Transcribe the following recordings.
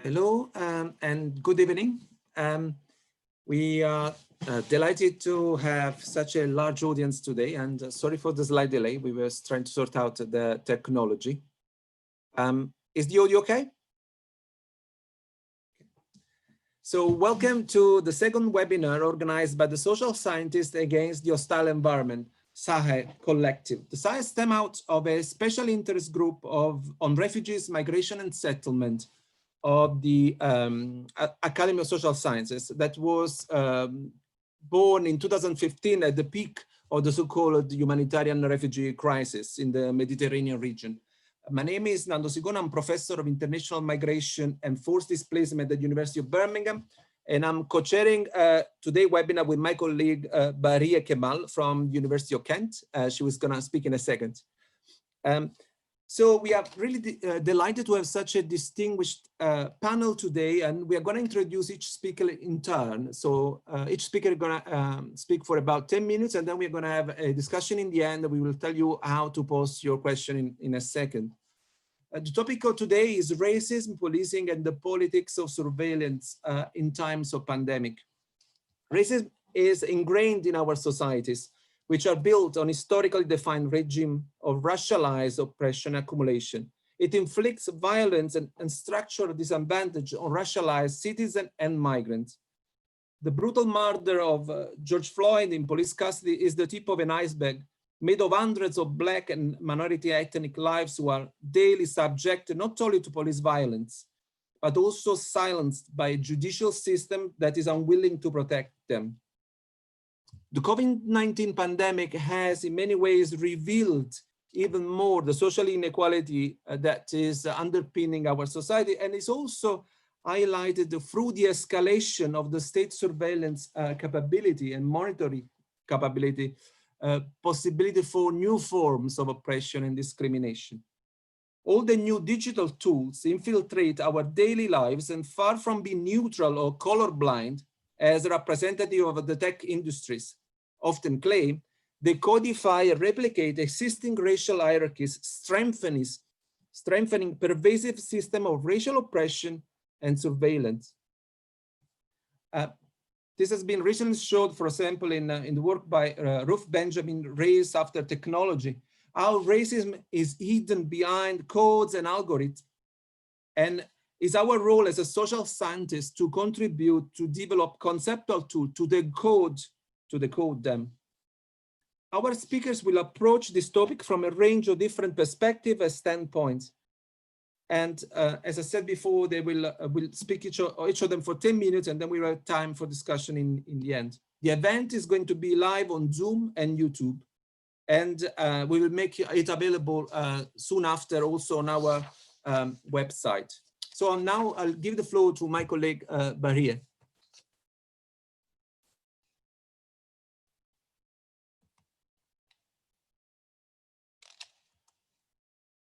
Hello and good evening. We are delighted to have such a large audience today, and sorry for the slight delay. We were trying to sort out the technology. Is the audio okay? So welcome to the second webinar organized by the social scientists against the hostile environment, SSAHE Collective. The SSAHE stem out of a special interest group on refugees, migration and settlement of the Academy of Social Sciences that was born in 2015 at the peak of the so-called humanitarian refugee crisis in the Mediterranean region. My name is Nando Sigona. I'm professor of international migration and forced displacement at the University of Birmingham, and I'm co-chairing today's webinar with my colleague Baria Kemal from University of Kent. She was going to speak in a second. So we are really delighted to have such a distinguished panel today, and we are going to introduce each speaker in turn. So each speaker is going to speak for about 10 minutes, and then we're going to have a discussion in the end. We will tell you how to post your question in a second. The topic of today is racism, policing, and the politics of surveillance in times of pandemic. Racism is ingrained in our societies, which are built on historically defined regime of racialized oppression accumulation. It inflicts violence and structural disadvantage on racialized citizens and migrants. The brutal murder of George Floyd in police custody is the tip of an iceberg made of hundreds of Black and minority ethnic lives who are daily subjected not only to police violence, but also silenced by a judicial system that is unwilling to protect them. The COVID-19 pandemic has in many ways revealed even more the social inequality that is underpinning our society, and is also highlighted through the escalation of the state surveillance capability and monitoring capability, possibility for new forms of oppression and discrimination. All the new digital tools infiltrate our daily lives, and far from being neutral or colorblind, as representative of the tech industries often claim, they codify and replicate existing racial hierarchies, strengthening pervasive system of racial oppression and surveillance. This has been recently shown, for example, in the work by Ruth Benjamin, Race After Technology, how racism is hidden behind codes and algorithms, and it's our role as a social scientist to contribute to develop conceptual tools to decode them. Our speakers will approach this topic from a range of different perspectives and standpoints. And as I said before, they will speak each of them for 10 minutes, and then we will have time for discussion in the end. The event is going to be live on Zoom and YouTube, and we will make it available soon after also on our website. So now I'll give the floor to my colleague, Baria.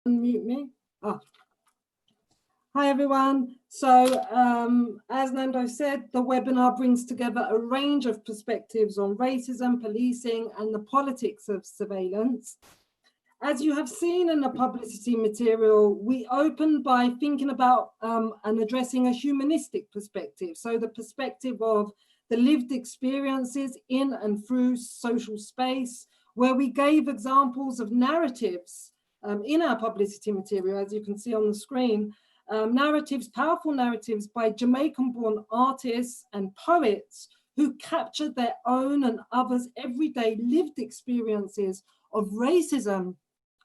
Unmute me. Oh. Hi, everyone. So as Nando said, the webinar brings together a range of perspectives on racism, policing, and the politics of surveillance. As you have seen in the publicity material, we opened by thinking about and addressing a humanistic perspective. So the perspective of the lived experiences in and through social space, where we gave examples of narratives in our publicity material, as you can see on the screen, narratives, powerful narratives by Jamaican-born artists and poets who captured their own and others' everyday lived experiences of racism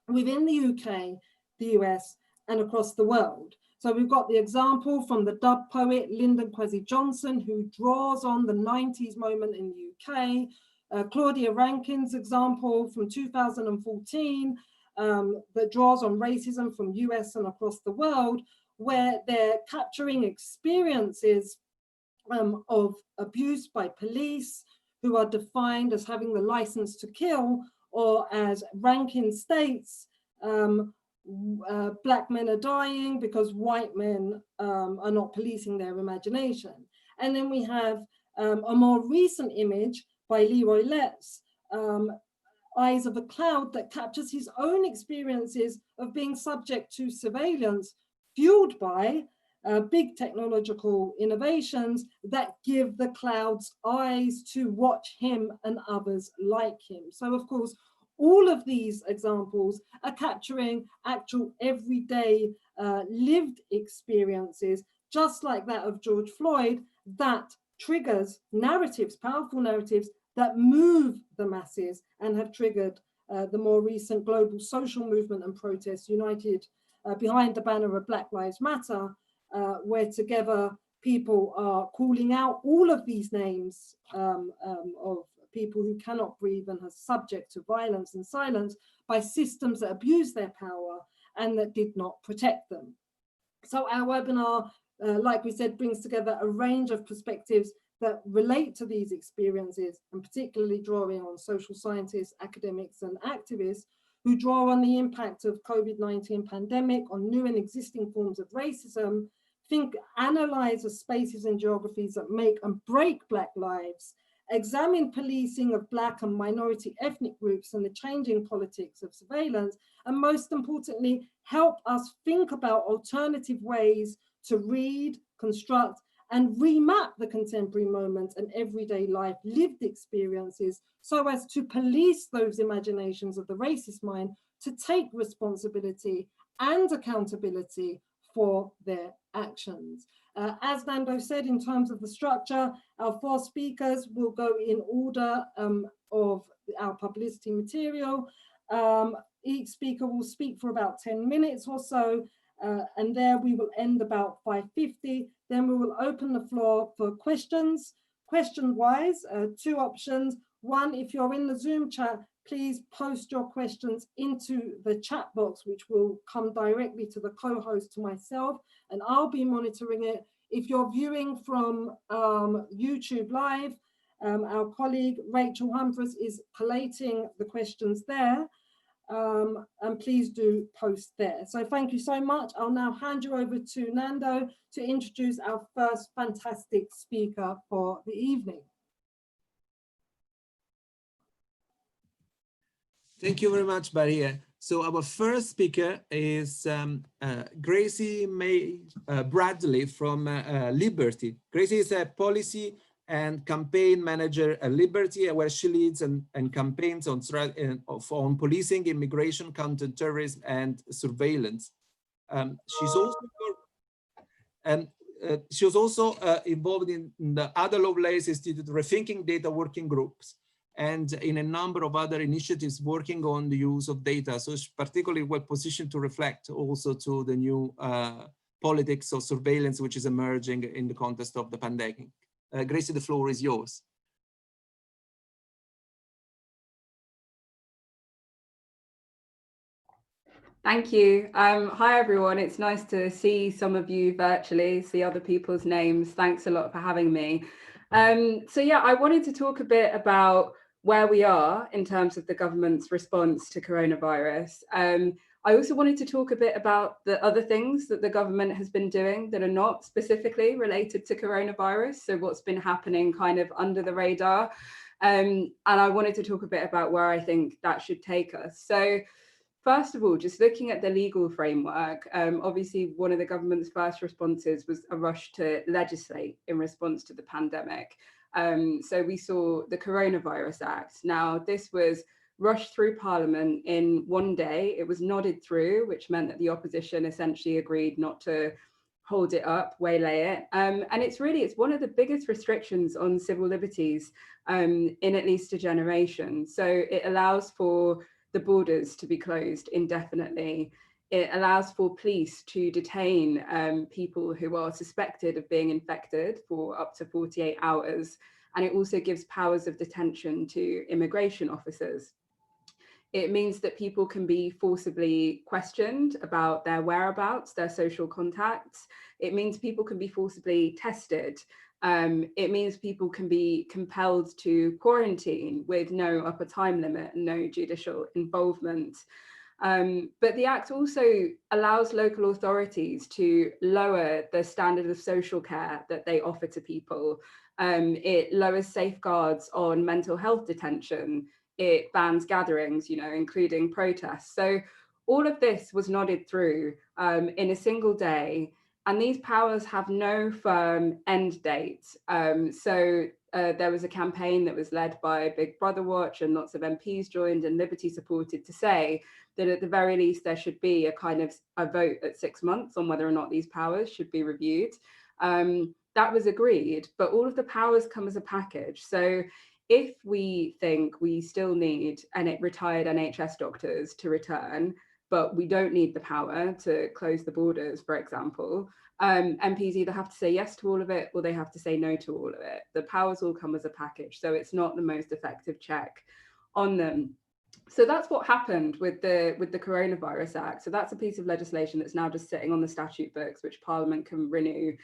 within the UK, the US, and across the world. So we've got the example from the dub poet Lyndon Kwesi Johnson, who draws on the 90s moment in the UK, Claudia Rankine's example from 2014, that draws on racism from US and across the world, where they're capturing experiences of abuse by police who are defined as having the license to kill, or as Rankine states, Black men are dying because white men are not policing their imagination. And then we have a more recent image by Leroy Letts, Eyes of a Cloud, that captures his own experiences of being subject to surveillance fueled by big technological innovations that give the clouds eyes to watch him and others like him. So of course, all of these examples are capturing actual everyday lived experiences, just like that of George Floyd, that triggers narratives, powerful narratives that move the masses and have triggered the more recent global social movement and protests united behind the banner of Black Lives Matter, where together people are calling out all of these names of people who cannot breathe and are subject to violence and silence by systems that abuse their power and that did not protect them. So our webinar, like we said, brings together a range of perspectives that relate to these experiences, and particularly drawing on social scientists, academics, and activists who draw on the impact of COVID-19 pandemic on new and existing forms of racism, analyze the spaces and geographies that make and break Black lives, examine policing of Black and minority ethnic groups and the changing politics of surveillance, and most importantly, help us think about alternative ways to read, construct, and remap the contemporary moment and everyday life lived experiences so as to police those imaginations of the racist mind to take responsibility and accountability for their actions. As Nando said, in terms of the structure, our 4 speakers will go in order of our publicity material. Each speaker will speak for about 10 minutes or so, and there we will end about 5:50. Then we will open the floor for questions. Question-wise, 2 options. One, if you're in the Zoom chat, please post your questions into the chat box, which will come directly to the co-host, to myself, and I'll be monitoring it. If you're viewing from YouTube Live, our colleague Rachel Humphreys is collating the questions there, and please do post there. So thank you so much. I'll now hand you over to Nando to introduce our first fantastic speaker for the evening. Thank you very much, Baria. So our first speaker is Gracie May Bradley from Liberty. Gracie is a policy and campaign manager at Liberty, where she leads and campaigns on policing, immigration, counterterrorism, and surveillance. She was also involved in the Other Lovelace Institute Rethinking Data Working Groups, and in a number of other initiatives working on the use of data. So she's particularly well positioned to reflect also to the new politics of surveillance, which is emerging in the context of the pandemic. Gracie, the floor is yours. Thank you. Hi, everyone. It's nice to see some of you virtually, see other people's names. Thanks a lot for having me. So yeah, I wanted to talk a bit about where we are in terms of the government's response to coronavirus. I also wanted to talk a bit about the other things that the government has been doing that are not specifically related to coronavirus. So what's been happening kind of under the radar. And I wanted to talk a bit about where I think that should take us. So first of all, just looking at the legal framework, obviously one of the government's first responses was a rush to legislate in response to the pandemic. So we saw the Coronavirus Act. Now, this was rushed through Parliament in one day. It was nodded through, which meant that the opposition essentially agreed not to hold it up, waylay it. And it's one of the biggest restrictions on civil liberties in at least a generation. So it allows for the borders to be closed indefinitely. It allows for police to detain people who are suspected of being infected for up to 48 hours. And it also gives powers of detention to immigration officers. It means that people can be forcibly questioned about their whereabouts, their social contacts. It means people can be forcibly tested. It means people can be compelled to quarantine with no upper time limit and no judicial involvement. But the Act also allows local authorities to lower the standard of social care that they offer to people. It lowers safeguards on mental health detention. It bans gatherings, including protests. So all of this was nodded through in a single day. And these powers have no firm end date. There was a campaign that was led by Big Brother Watch, and lots of MPs joined and Liberty supported, to say that at the very least there should be a kind of a vote at 6 months on whether or not these powers should be reviewed. That was agreed, but all of the powers come as a package. So if we think we still need retired NHS doctors to return, but we don't need the power to close the borders, for example, MPs either have to say yes to all of it or they have to say no to all of it. The powers all come as a package, so it's not the most effective check on them. So that's what happened with the Coronavirus Act. So that's a piece of legislation that's now just sitting on the statute books, which Parliament can renew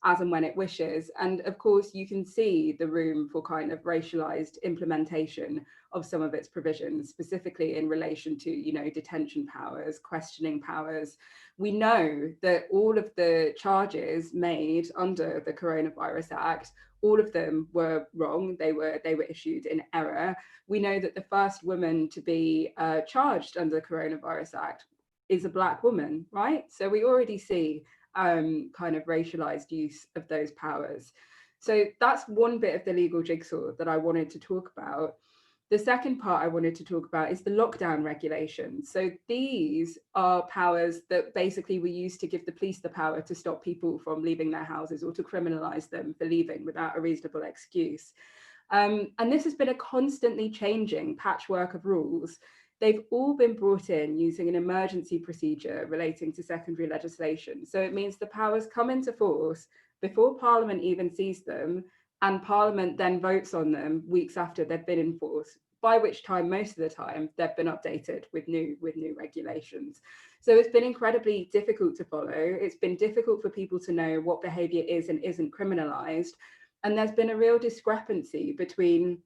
as and when it wishes. And of course, you can see the room for kind of racialized implementation of some of its provisions, specifically in relation to, you know, detention powers, questioning powers. We know that all of the charges made under the Coronavirus Act, all of them were wrong. They were issued in error. We know that the first woman to be charged under the Coronavirus Act is a Black woman, right? So we already see kind of racialized use of those powers. So that's one bit of the legal jigsaw that I wanted to talk about. The second part I wanted to talk about is the lockdown regulations. So these are powers that basically were used to give the police the power to stop people from leaving their houses or to criminalize them for leaving without a reasonable excuse. And this has been a constantly changing patchwork of rules. They've all been brought in using an emergency procedure relating to secondary legislation. So it means the powers come into force before Parliament even sees them, and Parliament then votes on them weeks after they've been in force, by which time, most of the time, they've been updated with new regulations. So it's been incredibly difficult to follow. It's been difficult for people to know what behaviour is and isn't criminalised. And there's been a real discrepancy between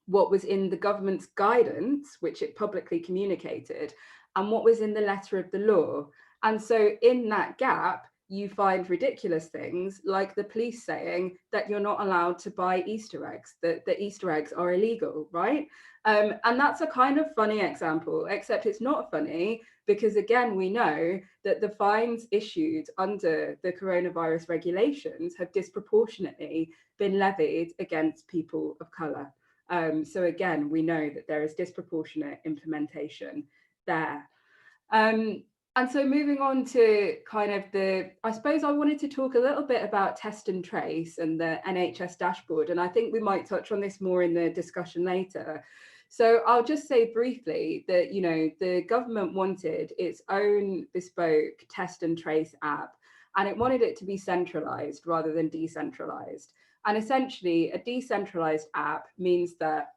what was in the government's guidance, which it publicly communicated, and what was in the letter of the law. And so in that gap, you find ridiculous things like the police saying that you're not allowed to buy Easter eggs, that the Easter eggs are illegal, right? And that's a kind of funny example, except it's not funny because, again, we know that the fines issued under the coronavirus regulations have disproportionately been levied against people of colour. So again, we know that there is disproportionate implementation there. And so moving on to kind of I suppose I wanted to talk a little bit about test and trace and the NHS dashboard. And I think we might touch on this more in the discussion later. So I'll just say briefly that, you know, the government wanted its own bespoke test and trace app, and it wanted it to be centralized rather than decentralized. And essentially, a decentralized app means that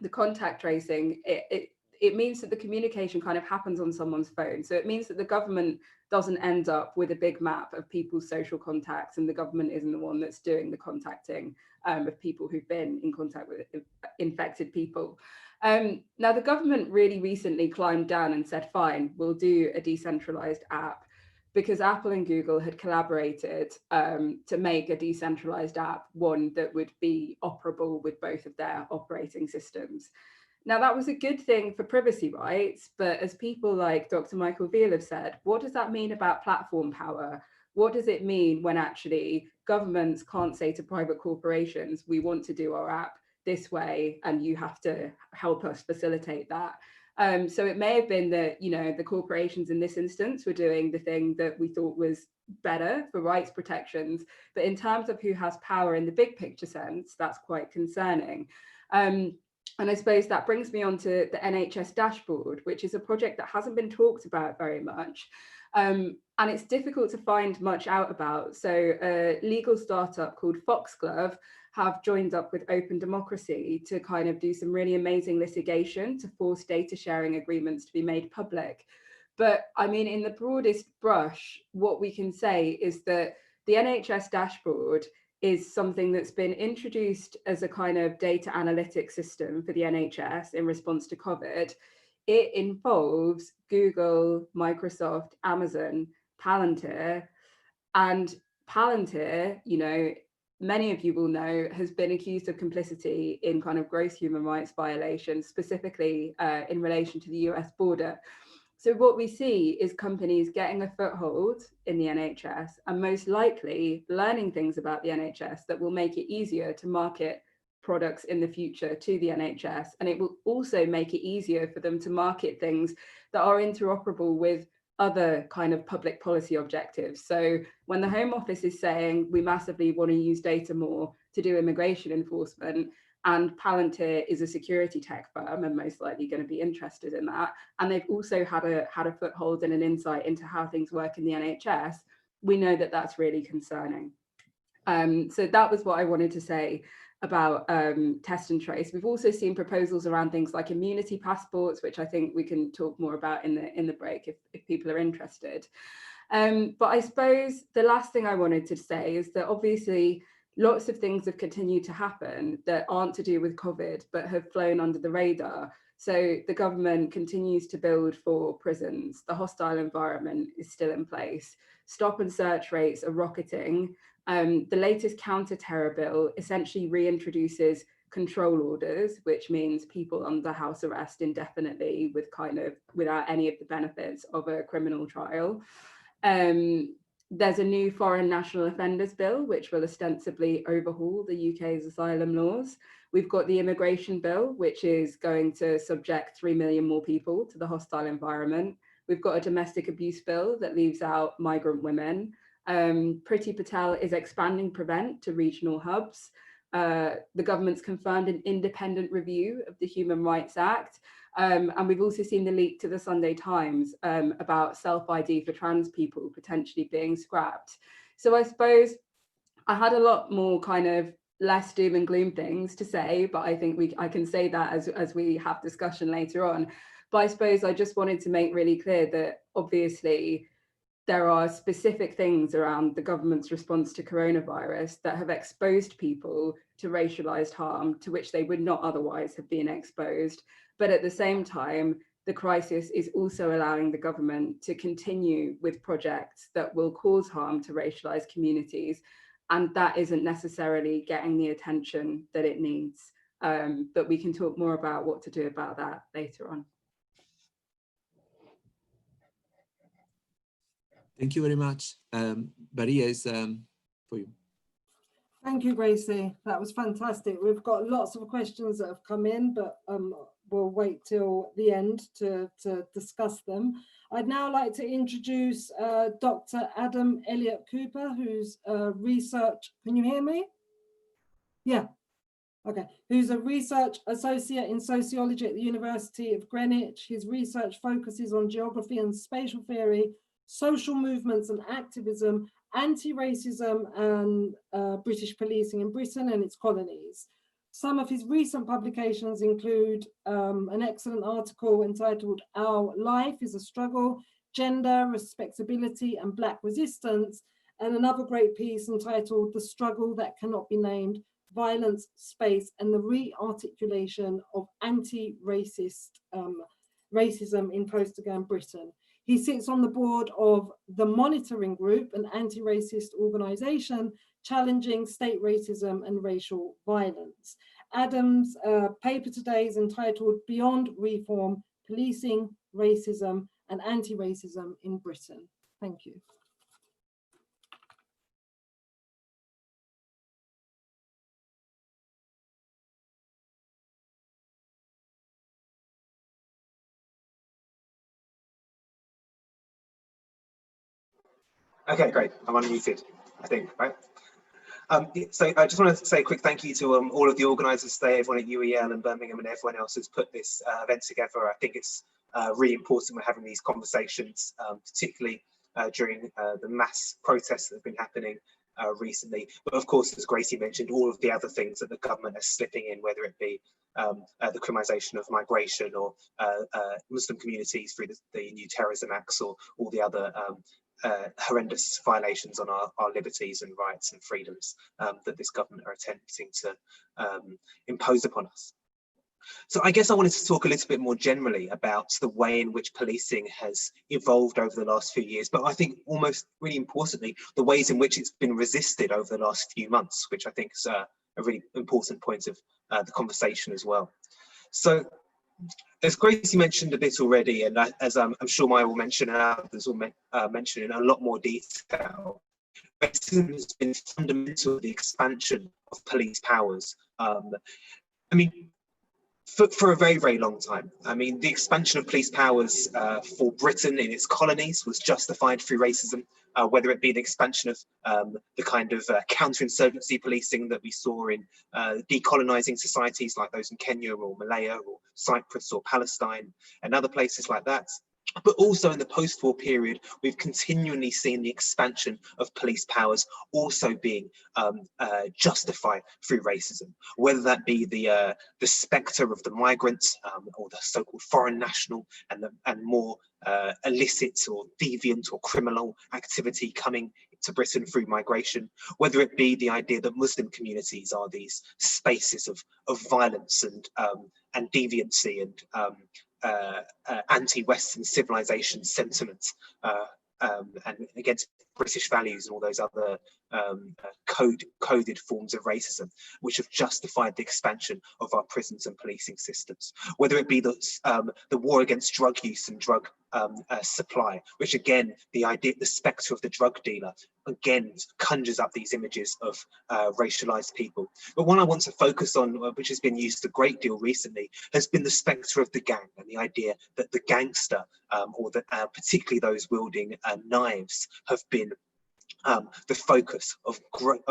the contact tracing, it means that the communication kind of happens on someone's phone. So it means that the government doesn't end up with a big map of people's social contacts, and the government isn't the one that's doing the contacting of people who've been in contact with infected people. Now, the government really recently climbed down and said, fine, we'll do a decentralized app, because Apple and Google had collaborated to make a decentralized app, one that would be operable with both of their operating systems. Now, that was a good thing for privacy rights, but as people like Dr. Michael Veal have said, what does that mean about platform power? What does it mean when actually governments can't say to private corporations, we want to do our app this way, and you have to help us facilitate that? So it may have been that, you know, the corporations in this instance were doing the thing that we thought was better for rights protections, but in terms of who has power in the big picture sense, that's quite concerning. And I suppose that brings me on to the NHS dashboard, which is a project that hasn't been talked about very much. And it's difficult to find much out about. So a legal startup called Foxglove have joined up with Open Democracy to kind of do some really amazing litigation to force data sharing agreements to be made public. But I mean, in the broadest brush, what we can say is that the NHS dashboard is something that's been introduced as a kind of data analytics system for the NHS in response to COVID. It involves Google, Microsoft, Amazon, Palantir, and Palantir, you know, many of you will know, has been accused of complicity in kind of gross human rights violations, specifically in relation to the US border. So what we see is companies getting a foothold in the NHS and most likely learning things about the NHS that will make it easier to market products in the future to the NHS. And it will also make it easier for them to market things that are interoperable with other kind of public policy objectives. So when the Home Office is saying we massively want to use data more to do immigration enforcement, and Palantir is a security tech firm and most likely going to be interested in that, and they've also had a foothold and an insight into how things work in the NHS, we know that that's really concerning. So that was what I wanted to say about test and trace. We've also seen proposals around things like immunity passports, which I think we can talk more about in the break if people are interested. But I suppose the last thing I wanted to say is that obviously lots of things have continued to happen that aren't to do with COVID, but have flown under the radar. So the government continues to build for prisons. The hostile environment is still in place. Stop and search rates are rocketing. The latest counter-terror bill essentially reintroduces control orders, which means people under house arrest indefinitely without any of the benefits of a criminal trial. There's a new foreign national offenders bill, which will ostensibly overhaul the UK's asylum laws. We've got the immigration bill, which is going to subject 3 million more people to the hostile environment. We've got a domestic abuse bill that leaves out migrant women. Priti Patel is expanding Prevent to regional hubs. The government's confirmed an independent review of the Human Rights Act. And we've also seen the leak to the Sunday Times about self-ID for trans people potentially being scrapped. So I suppose I had a lot more kind of less doom and gloom things to say, but I think I can say that as we have discussion later on. But I suppose I just wanted to make really clear that obviously there are specific things around the government's response to coronavirus that have exposed people to racialized harm to which they would not otherwise have been exposed. But at the same time, the crisis is also allowing the government to continue with projects that will cause harm to racialized communities. And that isn't necessarily getting the attention that it needs. But we can talk more about what to do about that later on. Thank you very much. Maria is for you. Thank you, Gracie. That was fantastic. We've got lots of questions that have come in, but we'll wait till the end to discuss them. I'd now like to introduce Dr. Adam Elliott Cooper, who's a research, can you hear me? Yeah, okay. Who's a research associate in sociology at the University of Greenwich. His research focuses on geography and spatial theory, social movements and activism, anti-racism and British policing in Britain and its colonies. Some of his recent publications include an excellent article entitled Our Life is a Struggle, Gender, Respectability and Black Resistance, and another great piece entitled The Struggle That Cannot Be Named, Violence, Space and the Re-Articulation of Anti-Racist Racism in Post-Afghan Britain. He sits on the board of the Monitoring Group, an anti-racist organization challenging state racism and racial violence. Adam's paper today is entitled Beyond Reform, Policing, Racism and Anti-Racism in Britain. Thank you. Okay, great. I'm unmuted, I think, right? So I just want to say a quick thank you to all of the organisers today, everyone at UEL and Birmingham and everyone else who's put this event together. I think it's really important we're having these conversations, particularly during the mass protests that have been happening recently. But of course, as Gracie mentioned, all of the other things that the government is slipping in, whether it be the criminalisation of migration or Muslim communities through the new terrorism acts or all the other horrendous violations on our liberties and rights and freedoms that this government are attempting to impose upon us. So I guess I wanted to talk a little bit more generally about the way in which policing has evolved over the last few years, but I think almost really importantly, the ways in which it's been resisted over the last few months, which I think is a really important point of the conversation as well. So as Gracie mentioned a bit already, and as I'm sure Maya will mention and others will mention in a lot more detail, racism has been fundamental to the expansion of police powers. I mean, for a very, very long time. I mean, the expansion of police powers for Britain in its colonies was justified through racism, whether it be the expansion of the kind of counterinsurgency policing that we saw in decolonizing societies like those in Kenya or Malaya or Cyprus or Palestine and other places like that. But also in the post-war period, we've continually seen the expansion of police powers also being justified through racism, whether that be the spectre of the migrant or the so-called foreign national and more illicit or deviant or criminal activity coming to Britain through migration, whether it be the idea that Muslim communities are these spaces of violence and deviancy and anti-Western civilization sentiments and against British values and all those other coded forms of racism, which have justified the expansion of our prisons and policing systems. Whether it be the war against drug use and drug supply, which again, the spectre of the drug dealer again conjures up these images of racialized people. But one I want to focus on, which has been used a great deal recently, has been the spectre of the gang and the idea that the gangster, or that particularly those wielding knives, have been the focus of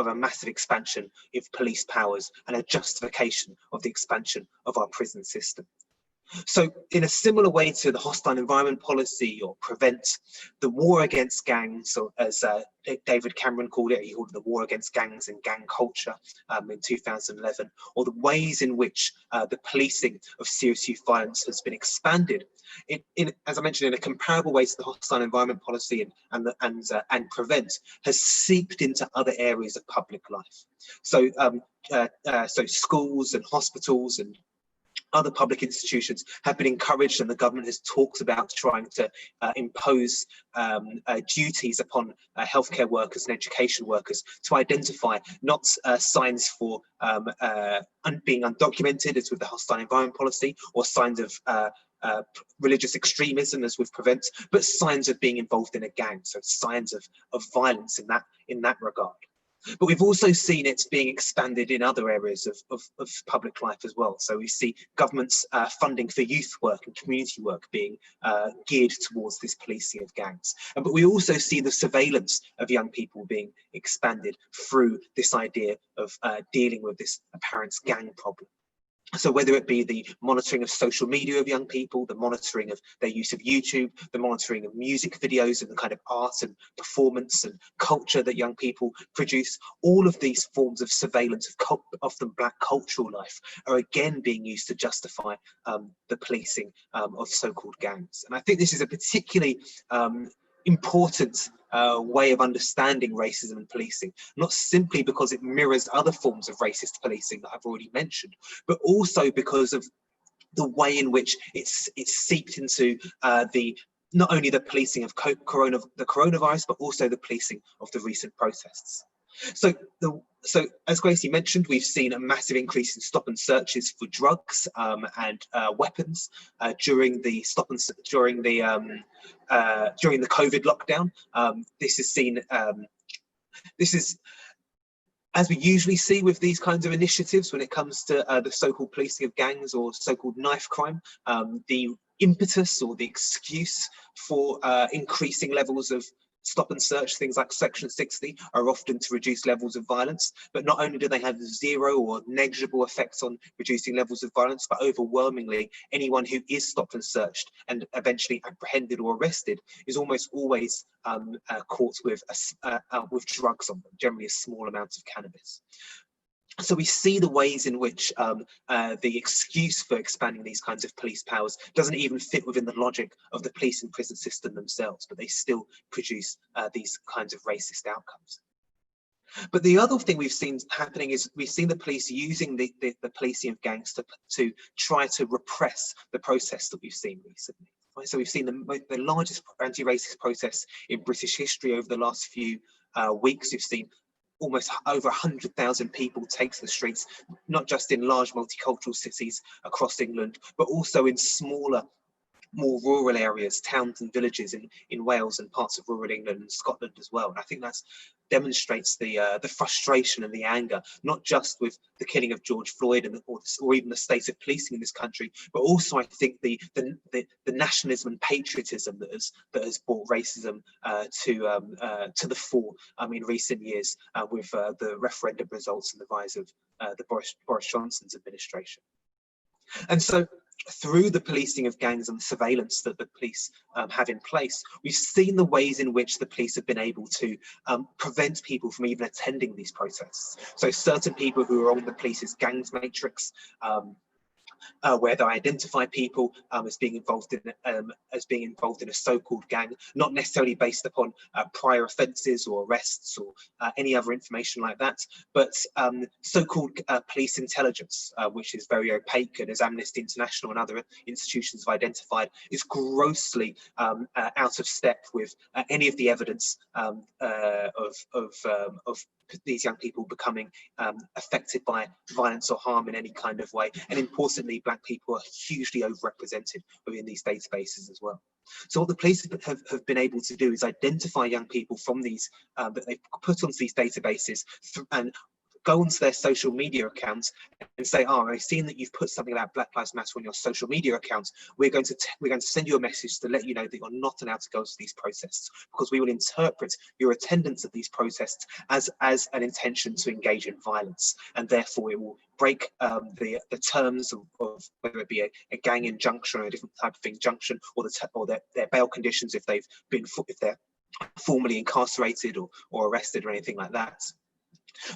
a massive expansion of police powers and a justification of the expansion of our prison system. So in a similar way to the hostile environment policy or prevent, the war against gangs, or as David Cameron called it, he called it the war against gangs and gang culture in 2011, or the ways in which the policing of serious youth violence has been expanded, as I mentioned, in a comparable way to the hostile environment policy and prevent, has seeped into other areas of public life. So, so schools and hospitals and other public institutions have been encouraged, and the government has talked about trying to impose duties upon healthcare workers and education workers to identify not signs for being undocumented, as with the hostile environment policy, or signs of religious extremism, as with prevent, but signs of being involved in a gang, so signs of violence in that regard. But we've also seen it being expanded in other areas of public life as well. So we see government's funding for youth work and community work being geared towards this policing of gangs. But we also see the surveillance of young people being expanded through this idea of dealing with this apparent gang problem. So whether it be the monitoring of social media of young people, the monitoring of their use of YouTube, the monitoring of music videos and the kind of art and performance and culture that young people produce, all of these forms of surveillance of often Black cultural life are again being used to justify the policing of so-called gangs. And I think this is a particularly important way of understanding racism and policing, not simply because it mirrors other forms of racist policing that I've already mentioned, but also because of the way in which it's seeped into not only the policing of the coronavirus, but also the policing of the recent protests. So as Gracie mentioned, we've seen a massive increase in stop and searches for drugs and weapons during the COVID lockdown. This is as we usually see with these kinds of initiatives when it comes to the so-called policing of gangs or so-called knife crime. The impetus or the excuse for increasing levels of stop and search, things like Section 60, are often to reduce levels of violence. But not only do they have zero or negligible effects on reducing levels of violence, but overwhelmingly, anyone who is stopped and searched and eventually apprehended or arrested is almost always caught with drugs on them, generally a small amount of cannabis. So we see the ways in which the excuse for expanding these kinds of police powers doesn't even fit within the logic of the police and prison system themselves, but they still produce these kinds of racist outcomes. But the other thing we've seen happening is we've seen the police using the policing of gangs to try to repress the protests that we've seen recently. Right? So we've seen the largest anti-racist protests in British history over the last few weeks. We've seen almost over 100,000 people take to the streets, not just in large multicultural cities across England, but also in smaller, more rural areas, towns and villages in Wales and parts of rural England and Scotland as well. And I think that demonstrates the frustration and the anger, not just with the killing of George Floyd or even the state of policing in this country, but also I think the nationalism and patriotism that has brought racism to the fore in recent years with the referendum results and the rise of the Boris Johnson's administration. And so through the policing of gangs and the surveillance that the police have in place, we've seen the ways in which the police have been able to prevent people from even attending these protests. So certain people who are on the police's gangs matrix, where they identify people as being involved in a so-called gang, not necessarily based upon prior offences or arrests or any other information like that, but so-called police intelligence, which is very opaque, and as Amnesty International and other institutions have identified, is grossly out of step with any of the evidence of these young people becoming affected by violence or harm in any kind of way. And importantly, Black people are hugely overrepresented within these databases as well. So what the police have been able to do is identify young people from these that they've put onto these databases and go onto their social media accounts and say, oh, I've seen that you've put something about Black Lives Matter on your social media accounts. We're going to send you a message to let you know that you're not allowed to go to these protests, because we will interpret your attendance at these protests as an intention to engage in violence, and therefore it will break the terms of whether it be a gang injunction or a different type of injunction, or their bail conditions if they're formally incarcerated or arrested or anything like that.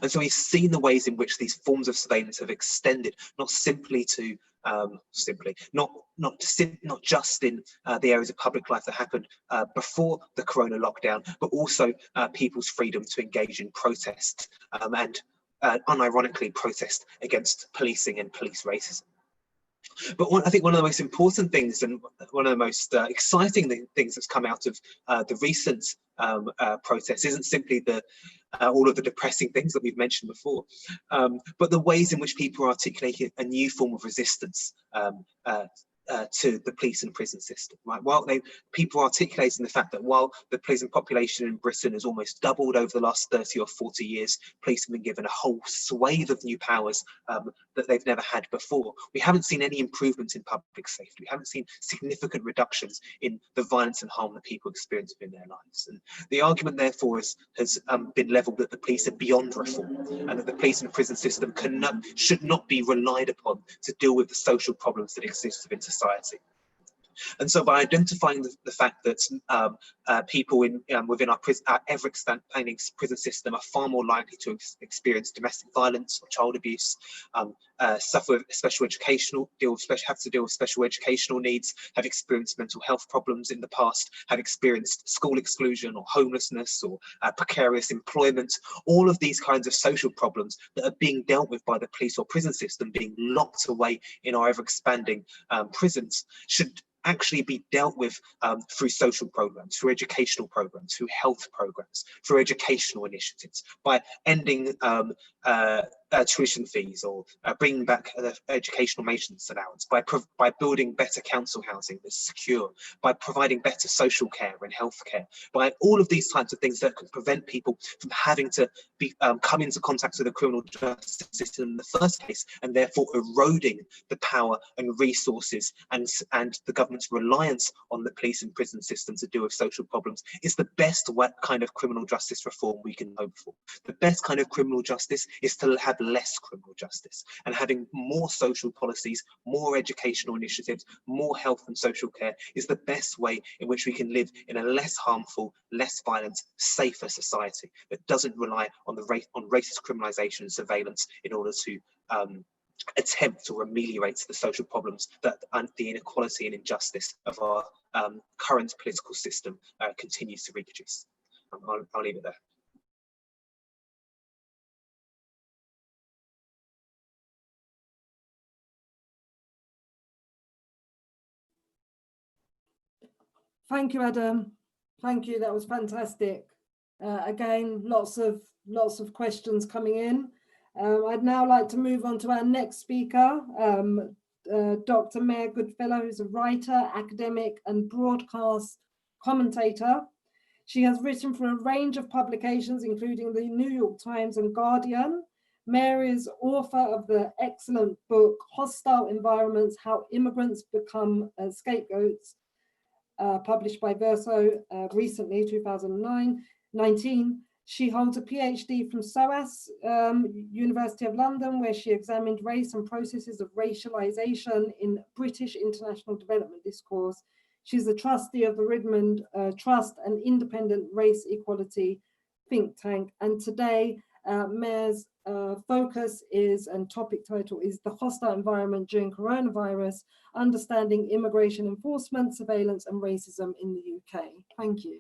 And so we've seen the ways in which these forms of surveillance have extended, not simply to not just in the areas of public life that happened before the corona lockdown, but also people's freedom to engage in protest and unironically protest against policing and police racism. But I think one of the most important things and one of the most exciting things that's come out of the recent protests isn't simply all of the depressing things that we've mentioned before, but the ways in which people are articulating a new form of resistance to the police and prison system. Right? People are articulating the fact that while the prison population in Britain has almost doubled over the last 30 or 40 years, police have been given a whole swathe of new powers that they've never had before. We haven't seen any improvements in public safety. We haven't seen significant reductions in the violence and harm that people experience within their lives. And the argument, therefore, has been levelled that the police are beyond reform, and that the police and prison system should not be relied upon to deal with the social problems that exist within society. And so by identifying the fact that people within our ever-expanding prison system are far more likely to experience domestic violence or child abuse, suffer with have to deal with special educational needs, have experienced mental health problems in the past, have experienced school exclusion or homelessness or precarious employment, all of these kinds of social problems that are being dealt with by the police or prison system, being locked away in our ever-expanding prisons, should actually be dealt with through social programs, through educational programs, through health programs, through educational initiatives, by ending tuition fees or bringing back the educational maintenance allowance, by building better council housing that's secure, by providing better social care and health care, by all of these types of things that can prevent people from having to come into contact with the criminal justice system in the first place, and therefore eroding the power and resources and the government's reliance on the police and prison system to deal with social problems, is the best kind of criminal justice reform we can hope for. The best kind of criminal justice is to have less criminal justice, and having more social policies, more educational initiatives, more health and social care is the best way in which we can live in a less harmful, less violent, safer society that doesn't rely on racist criminalisation and surveillance in order to attempt or ameliorate the social problems that the inequality and injustice of our current political system continues to reproduce. I'll leave it there. Thank you, Adam. Thank you. That was fantastic. Again, lots of questions coming in. I'd now like to move on to our next speaker, Dr. Maya Goodfellow, who's a writer, academic, and broadcast commentator. She has written for a range of publications, including the New York Times and Guardian. Mary is author of the excellent book, Hostile Environments, How Immigrants Become Scapegoats, published by Verso recently, 2019. She holds a PhD from SOAS, University of London, where she examined race and processes of racialization in British international development discourse. She's a trustee of the Redmond Trust, an independent race equality think tank. And today, Mayor's focus is, and topic title is, The Hostile Environment During Coronavirus, Understanding Immigration Enforcement, Surveillance and Racism in the UK. Thank you.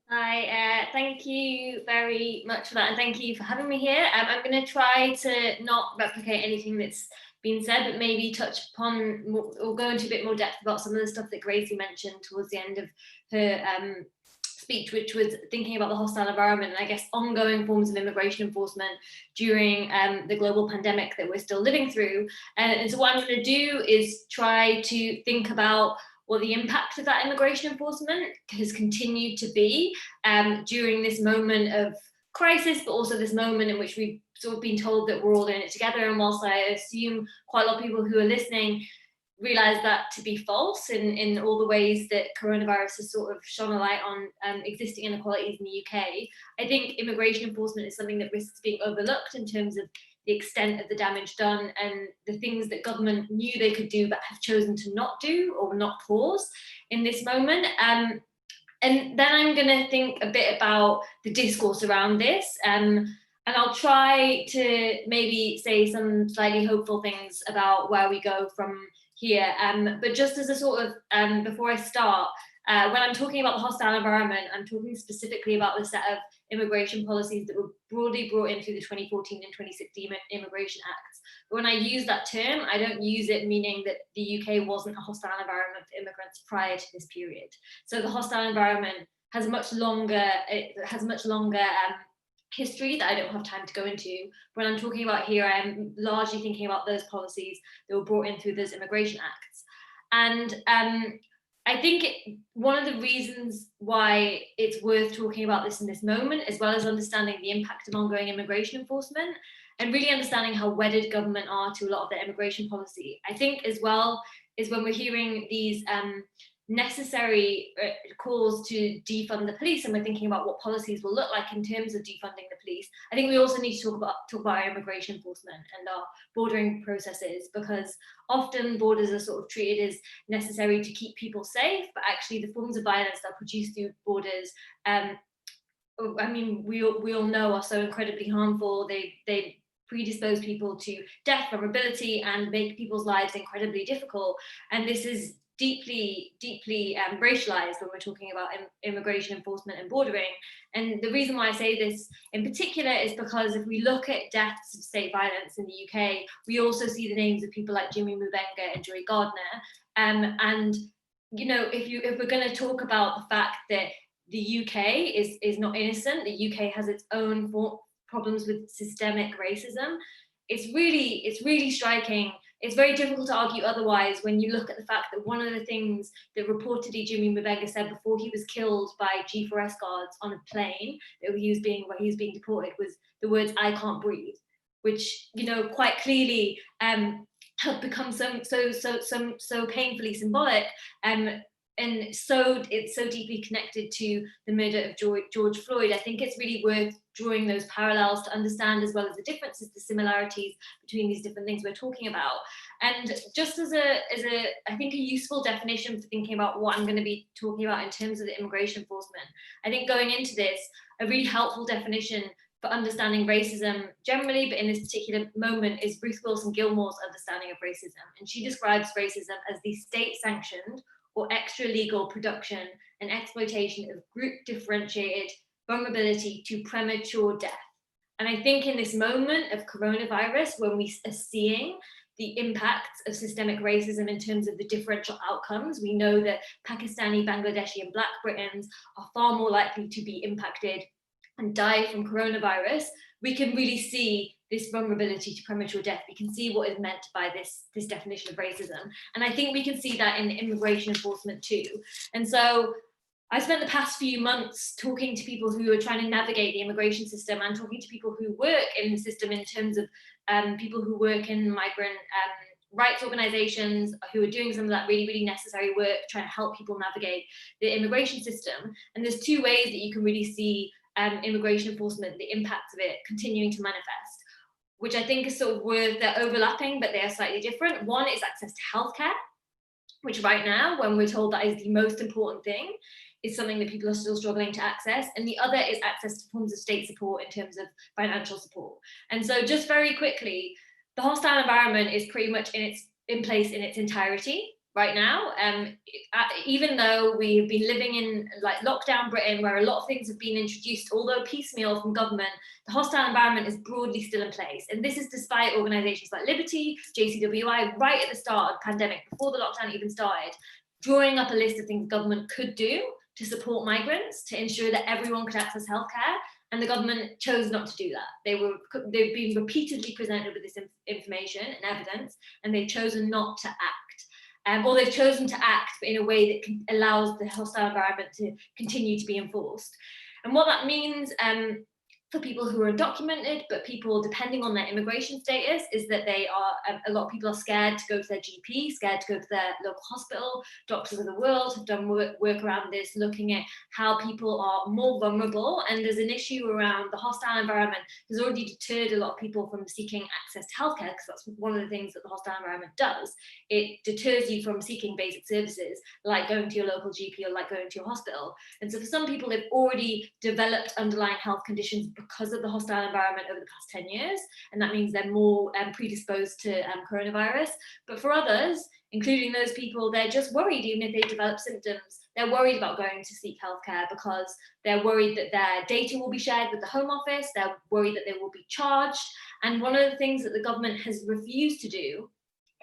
Hi, thank you very much for that, and thank you for having me here. I'm going to try to not replicate anything that's been said, but maybe touch upon or go into a bit more depth about some of the stuff that Gracie mentioned towards the end of her speech, which was thinking about the hostile environment and I guess ongoing forms of immigration enforcement during the global pandemic that we're still living through. And so what I'm going to do is try to think about what the impact of that immigration enforcement has continued to be during this moment of crisis, but also this moment in which we've sort of been told that we're all in it together. And whilst I assume quite a lot of people who are listening realize that to be false in all the ways that coronavirus has sort of shone a light on existing inequalities in the UK, I think immigration enforcement is something that risks being overlooked in terms of the extent of the damage done and the things that government knew they could do but have chosen to not do or not pause in this moment. And then I'm going to think a bit about the discourse around this, and I'll try to maybe say some slightly hopeful things about where we go from here. But just as a sort of, before I start, when I'm talking about the hostile environment, I'm talking specifically about the set of immigration policies that were broadly brought in through the 2014 and 2016 Immigration Acts. But when I use that term, I don't use it meaning that the UK wasn't a hostile environment for immigrants prior to this period. So the hostile environment has much longer history that I don't have time to go into. When I'm talking about here, I'm largely thinking about those policies that were brought in through those Immigration Acts. And I think one of the reasons why it's worth talking about this in this moment, as well as understanding the impact of ongoing immigration enforcement and really understanding how wedded government are to a lot of their immigration policy, I think as well is when we're hearing these necessary calls to defund the police, and we're thinking about what policies will look like in terms of defunding the police. I think we also need to talk about our immigration enforcement and our bordering processes, because often borders are sort of treated as necessary to keep people safe, but actually the forms of violence that are produced through borders, I mean, we all know are so incredibly harmful. They predispose people to death, vulnerability, and make people's lives incredibly difficult. And this is deeply racialized when we're talking about immigration enforcement and bordering. And the reason why I say this in particular is because if we look at deaths of state violence in the UK, we also see the names of people like Jimmy Mubenga and Joy Gardner. And you know, if we're going to talk about the fact that the UK is not innocent, the UK has its own problems with systemic racism, it's really striking. It's very difficult to argue otherwise when you look at the fact that one of the things that reportedly Jimmy Mubenga said before he was killed by G4S guards on a plane that he was being deported was the words "I can't breathe," which, you know, quite clearly have become so painfully symbolic, and so it's so deeply connected to the murder of George Floyd. I think it's really worth drawing those parallels to understand, as well as the differences, the similarities between these different things we're talking about. And just as I think a useful definition for thinking about what I'm going to be talking about in terms of the immigration enforcement, I think going into this, a really helpful definition for understanding racism generally, but in this particular moment, is Ruth Wilson Gilmore's understanding of racism. And she describes racism as the state-sanctioned or extra-legal production and exploitation of group-differentiated vulnerability to premature death. And I think in this moment of coronavirus, when we are seeing the impacts of systemic racism in terms of the differential outcomes. We know that Pakistani, Bangladeshi, and Black Britons are far more likely to be impacted and die from coronavirus. We can really see this vulnerability to premature death. We can see what is meant by this definition of racism. And I think we can see that in immigration enforcement too. And so I spent the past few months talking to people who are trying to navigate the immigration system and talking to people who work in the system in terms of people who work in migrant rights organizations, who are doing some of that really, really necessary work, trying to help people navigate the immigration system. And there's two ways that you can really see immigration enforcement, the impacts of it continuing to manifest, which I think is sort of where they're overlapping, but they are slightly different. One is access to healthcare, which right now, when we're told that is the most important thing, is something that people are still struggling to access. And the other is access to forms of state support in terms of financial support. And so just very quickly, the hostile environment is pretty much in place in its entirety right now. Even though we've been living in like lockdown Britain, where a lot of things have been introduced, although piecemeal from government, the hostile environment is broadly still in place. And this is despite organizations like Liberty, JCWI, right at the start of the pandemic, before the lockdown even started, drawing up a list of things government could do to support migrants, to ensure that everyone could access healthcare. And the government chose not to do that. They've been repeatedly presented with this information and evidence, and they've chosen not to act. Or they've chosen to act but in a way that allows the hostile environment to continue to be enforced. And what that means for people who are undocumented, but people depending on their immigration status, is that they are, a lot of people are scared to go to their GP, scared to go to their local hospital. Doctors of the World have done work around this, looking at how people are more vulnerable. And there's an issue around the hostile environment has already deterred a lot of people from seeking access to healthcare, because that's one of the things that the hostile environment does. It deters you from seeking basic services, like going to your local GP or like going to your hospital. And so for some people, they've already developed underlying health conditions because of the hostile environment over the past 10 years. And that means they're more predisposed to coronavirus. But for others, including those people, they're just worried, even if they develop symptoms, they're worried about going to seek healthcare because they're worried that their data will be shared with the Home Office, they're worried that they will be charged. And one of the things that the government has refused to do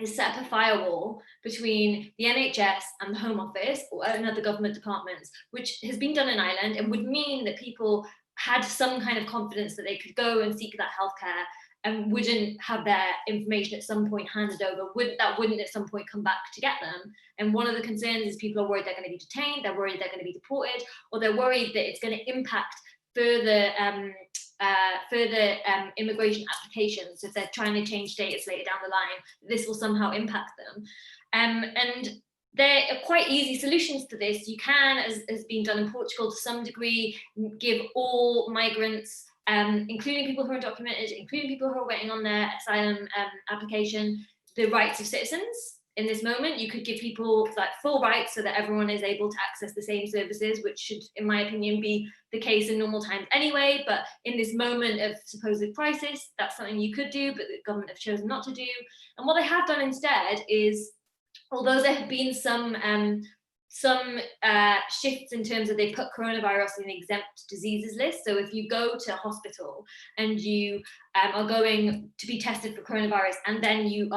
is set up a firewall between the NHS and the Home Office or other government departments, which has been done in Ireland and would mean that people had some kind of confidence that they could go and seek that healthcare and wouldn't have their information at some point handed over, wouldn't at some point come back to get them. And one of the concerns is people are worried they're going to be detained, they're worried they're going to be deported, or they're worried that it's going to impact further immigration applications. If they're trying to change status later down the line, this will somehow impact them. And there are quite easy solutions to this. You can, as has been done in Portugal to some degree, give all migrants, including people who are undocumented, including people who are waiting on their asylum application, the rights of citizens. In this moment, you could give people like full rights so that everyone is able to access the same services, which should, in my opinion, be the case in normal times anyway. But in this moment of supposed crisis, that's something you could do, but the government have chosen not to do. And what they have done instead is, although there have been some shifts in terms of they put coronavirus in the exempt diseases list. So if you go to hospital and you are going to be tested for coronavirus and then you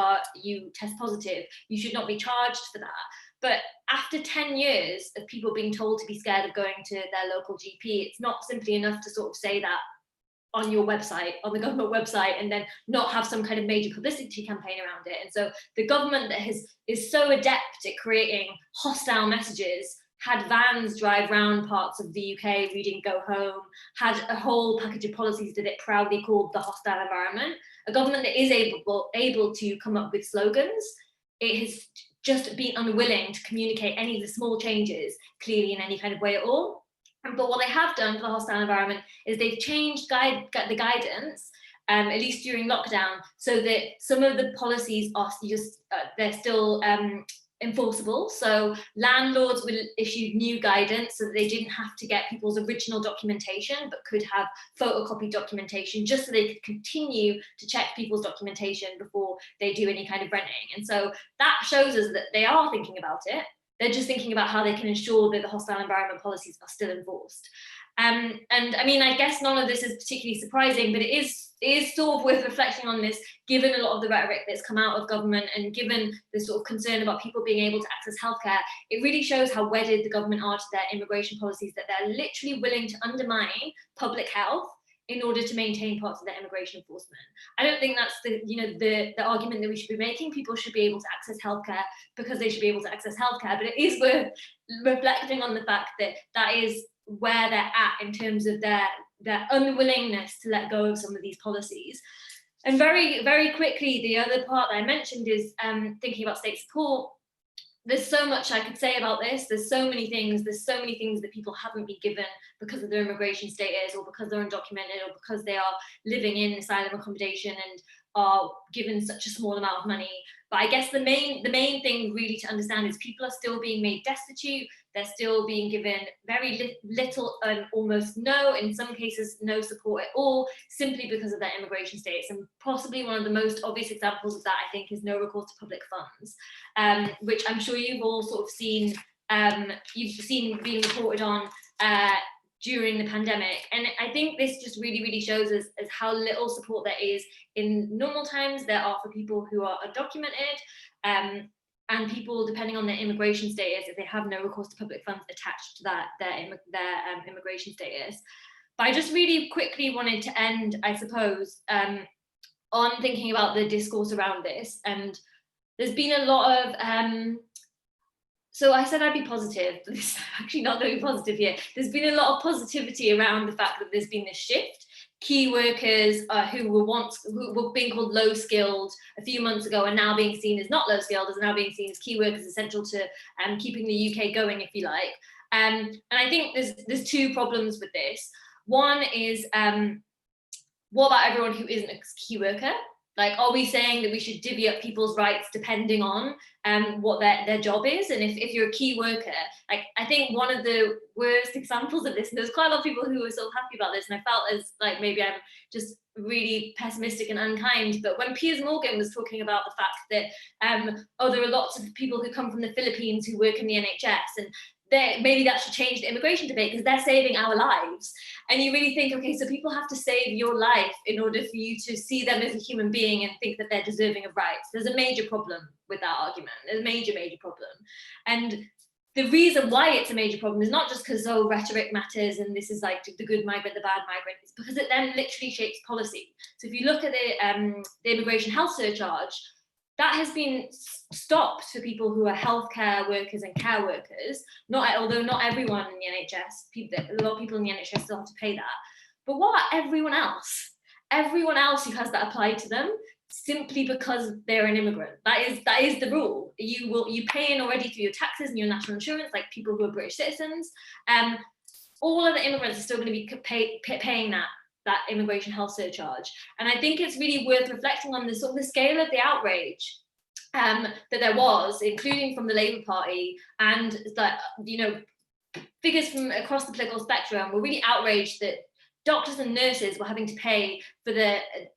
test positive, you should not be charged for that. But after 10 years of people being told to be scared of going to their local GP, it's not simply enough to sort of say that on your website, on the government website, and then not have some kind of major publicity campaign around it. And so the government that is so adept at creating hostile messages had vans drive around parts of the UK reading Go Home, had a whole package of policies that it proudly called the hostile environment. A government that is able to come up with slogans, it has just been unwilling to communicate any of the small changes clearly in any kind of way at all. But what they have done for the hostile environment is they've changed the guidance, at least during lockdown, so that some of the policies are just, they're still enforceable. So landlords will issue new guidance so that they didn't have to get people's original documentation, but could have photocopied documentation just so they could continue to check people's documentation before they do any kind of renting. And so that shows us that they are thinking about it. They're just thinking about how they can ensure that the hostile environment policies are still enforced. And I mean, I guess none of this is particularly surprising, but it is sort of worth reflecting on this, given a lot of the rhetoric that's come out of government and given the sort of concern about people being able to access healthcare. It really shows how wedded the government are to their immigration policies, that they're literally willing to undermine public health in order to maintain parts of their immigration enforcement. I don't think that's the argument that we should be making. People should be able to access healthcare because they should be able to access healthcare, but it is worth reflecting on the fact that that is where they're at in terms of their unwillingness to let go of some of these policies. And very, very quickly, the other part that I mentioned is thinking about state support. There's so much I could say about this. There's so many things that people haven't been given because of their immigration status, or because they're undocumented, or because they are living in asylum accommodation and are given such a small amount of money. But I guess the main thing really to understand is people are still being made destitute. They're still being given very little and almost no, in some cases, no support at all, simply because of their immigration status. And possibly one of the most obvious examples of that, I think, is no recourse to public funds, which I'm sure you've all sort of seen, being reported on during the pandemic. And I think this just really shows us as how little support there is in normal times there are for people who are undocumented, and people, depending on their immigration status, if they have no recourse to public funds attached to that, their immigration status. But I just really quickly wanted to end, I suppose, on thinking about the discourse around this. And there's been a lot of, so I said I'd be positive, but this is actually not going to be positive here. There's been a lot of positivity around the fact that there's been this shift. Key workers who were being called low skilled a few months ago are now being seen as not low skilled, are now being seen as key workers, essential to keeping the UK going, if you like. And I think there's two problems with this. One is, what about everyone who isn't a key worker? Like, are we saying that we should divvy up people's rights depending on what their job is? And if you're a key worker, like, I think one of the worst examples of this, and there's quite a lot of people who were sort of happy about this, and I felt as like maybe I'm just really pessimistic and unkind, but when Piers Morgan was talking about the fact that, there are lots of people who come from the Philippines who work in the NHS, and maybe that should change the immigration debate because they're saving our lives. And you really think, okay, so people have to save your life in order for you to see them as a human being and think that they're deserving of rights. There's a major problem with that argument. There's a major problem. And the reason why it's a major problem is not just because, rhetoric matters and this is like the good migrant, the bad migrant. It's because it then literally shapes policy. So if you look at the immigration health surcharge, that has been stopped for people who are healthcare workers and care workers. Although not everyone in the NHS, a lot of people in the NHS still have to pay that. But what about everyone else? Everyone else who has that applied to them simply because they're an immigrant. That is the rule. You pay in already through your taxes and your national insurance, like people who are British citizens. All of the immigrants are still going to be paying that immigration health surcharge. And I think it's really worth reflecting on the sort of the scale of the outrage that there was, including from the Labour Party, and that, figures from across the political spectrum were really outraged that doctors and nurses were having to pay for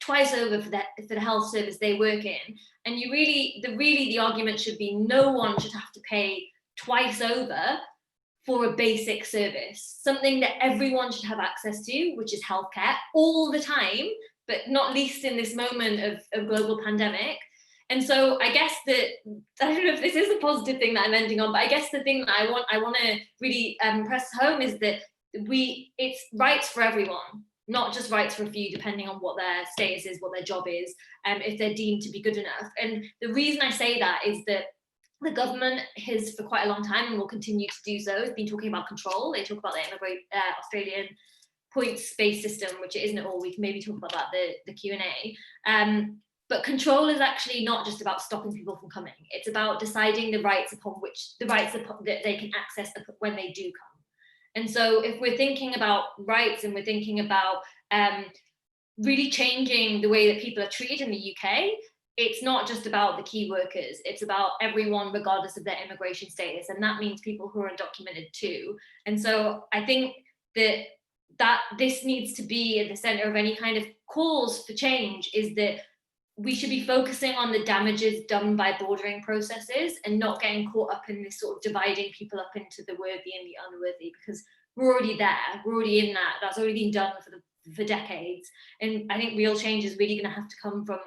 twice over for the health service they work in. And the argument should be no one should have to pay twice over for a basic service, something that everyone should have access to, which is healthcare all the time, but not least in this moment of global pandemic. And so I guess that, I don't know if this is a positive thing that I'm ending on, but I guess the thing that I want to really press home is that it's rights for everyone, not just rights for a few, depending on what their status is, what their job is, if they're deemed to be good enough. And the reason I say that is that the government has, for quite a long time, and will continue to do so, has been talking about control. They talk about the Australian points-based system, which it isn't at all. We can maybe talk about that, the Q&A. But control is actually not just about stopping people from coming. It's about deciding the rights that they can access when they do come. And so if we're thinking about rights and we're thinking about really changing the way that people are treated in the UK, it's not just about the key workers, it's about everyone regardless of their immigration status. And that means people who are undocumented too. And so I think that this needs to be at the center of any kind of calls for change, is that we should be focusing on the damages done by bordering processes and not getting caught up in this sort of dividing people up into the worthy and the unworthy, because we're already there, we're already in that, that's already been done for decades. And I think real change is really going to have to come from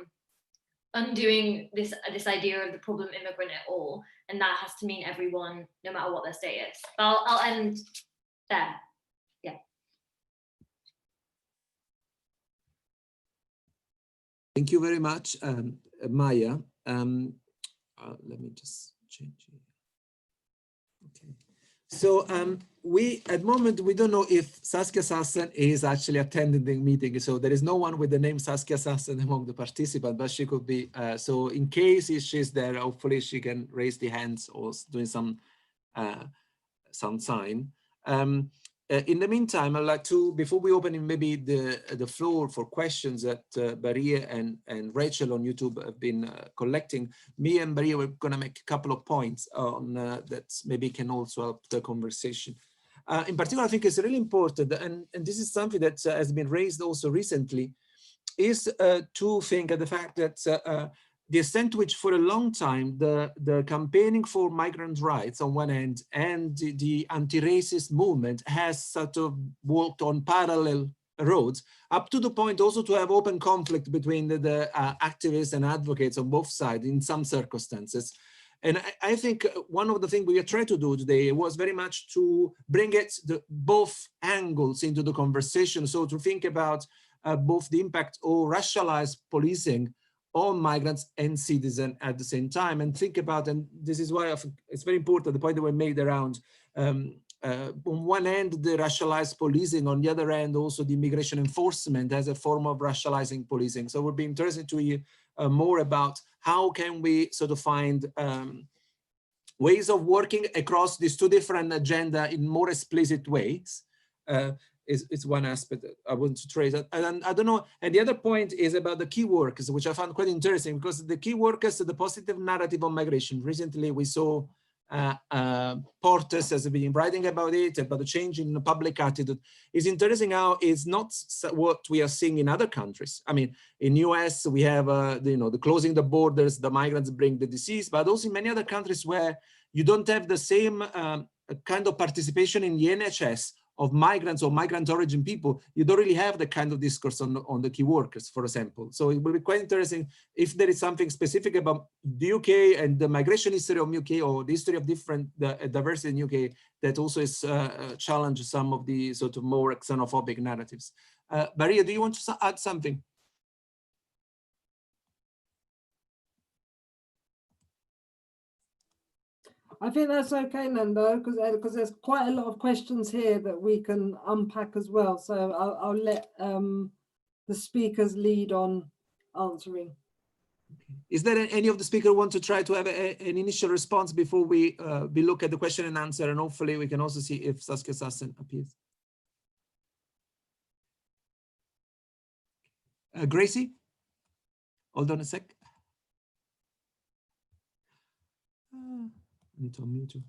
undoing this idea of the problem immigrant at all, and that has to mean everyone, no matter what their status. But I'll end there. Yeah. Thank you very much, Maya. Let me just change it. Okay. So we, at the moment, we don't know if Saskia Sassen is actually attending the meeting. So there is no one with the name Saskia Sassen among the participants, but she could be. So in case she's there, hopefully she can raise the hands or doing some sign. In the meantime, I'd like to, before we open in maybe the floor for questions that Baria and Rachel on YouTube have been collecting, me and Baria, we're going to make a couple of points on that maybe can also help the conversation. In particular, I think it's really important, and this is something that has been raised also recently, is to think of the fact that the extent to which for a long time the campaigning for migrant rights on one end and the anti-racist movement has sort of walked on parallel roads, up to the point also to have open conflict between the activists and advocates on both sides in some circumstances. And I think one of the things we are trying to do today was very much to bring both angles into the conversation. So to think about both the impact of racialized policing on migrants and citizens at the same time, and think about, and this is why I think it's very important, the point that we made around, on one end, the racialized policing, on the other end, also the immigration enforcement as a form of racializing policing. So it would be interesting to hear more about how can we sort of find ways of working across these two different agendas in more explicit ways. Is one aspect that I want to trace. And I don't know, and the other point is about the key workers, which I found quite interesting, because the key workers, the positive narrative on migration. Recently, we saw Portes has been writing about it, about the change in the public attitude. It's interesting how it's not what we are seeing in other countries. I mean, in US, we have, the closing the borders, the migrants bring the disease, but also in many other countries where you don't have the same kind of participation in the NHS of migrants or migrant origin people, you don't really have the kind of discourse on the key workers, for example. So it will be quite interesting if there is something specific about the UK and the migration history of UK, or the history of different diversity in UK, that also is challenge some of the sort of more xenophobic narratives. Maria, do you want to add something? I think that's okay, Nando, because there's quite a lot of questions here that we can unpack as well. So I'll let the speakers lead on answering. Is there any of the speakers want to try to have an initial response before we look at the question and answer, and hopefully we can also see if Saskia Sassen appears. Gracie, hold on a sec. I need to unmute you.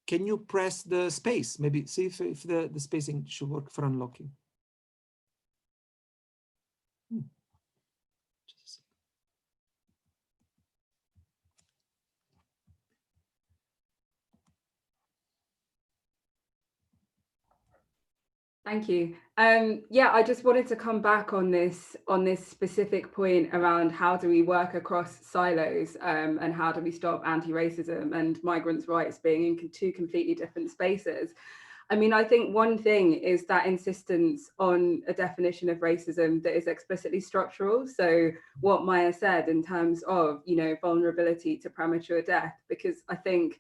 Can you press the space? Maybe see if the spacing should work for unlocking. Thank you. Yeah, I just wanted to come back on this specific point around how do we work across silos, and how do we stop anti-racism and migrants' rights being in two completely different spaces. I mean, I think one thing is that insistence on a definition of racism that is explicitly structural. So what Maya said in terms of, vulnerability to premature death, because I think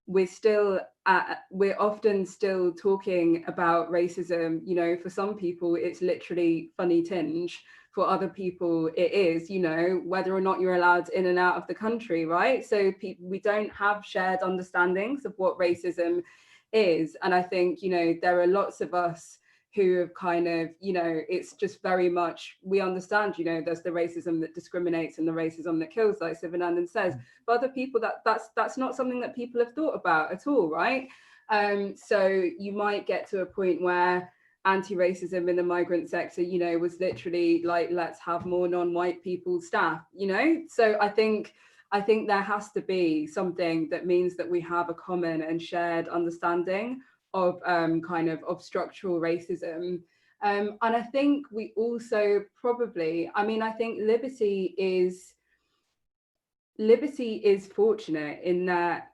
we're often still talking about racism, for some people it's literally funny tinge, for other people it is, whether or not you're allowed in and out of the country, right? So we don't have shared understandings of what racism is. And I think, there are lots of us who have kind of, it's just very much, we understand, there's the racism that discriminates and the racism that kills, like Sivanandan says, but other people that's not something that people have thought about at all, right? So you might get to a point where anti-racism in the migrant sector, you know, was literally like, let's have more non-white people staff, you know? So I think there has to be something that means that we have a common and shared understanding of of structural racism. And I think we also probably, I mean, I think liberty is fortunate in that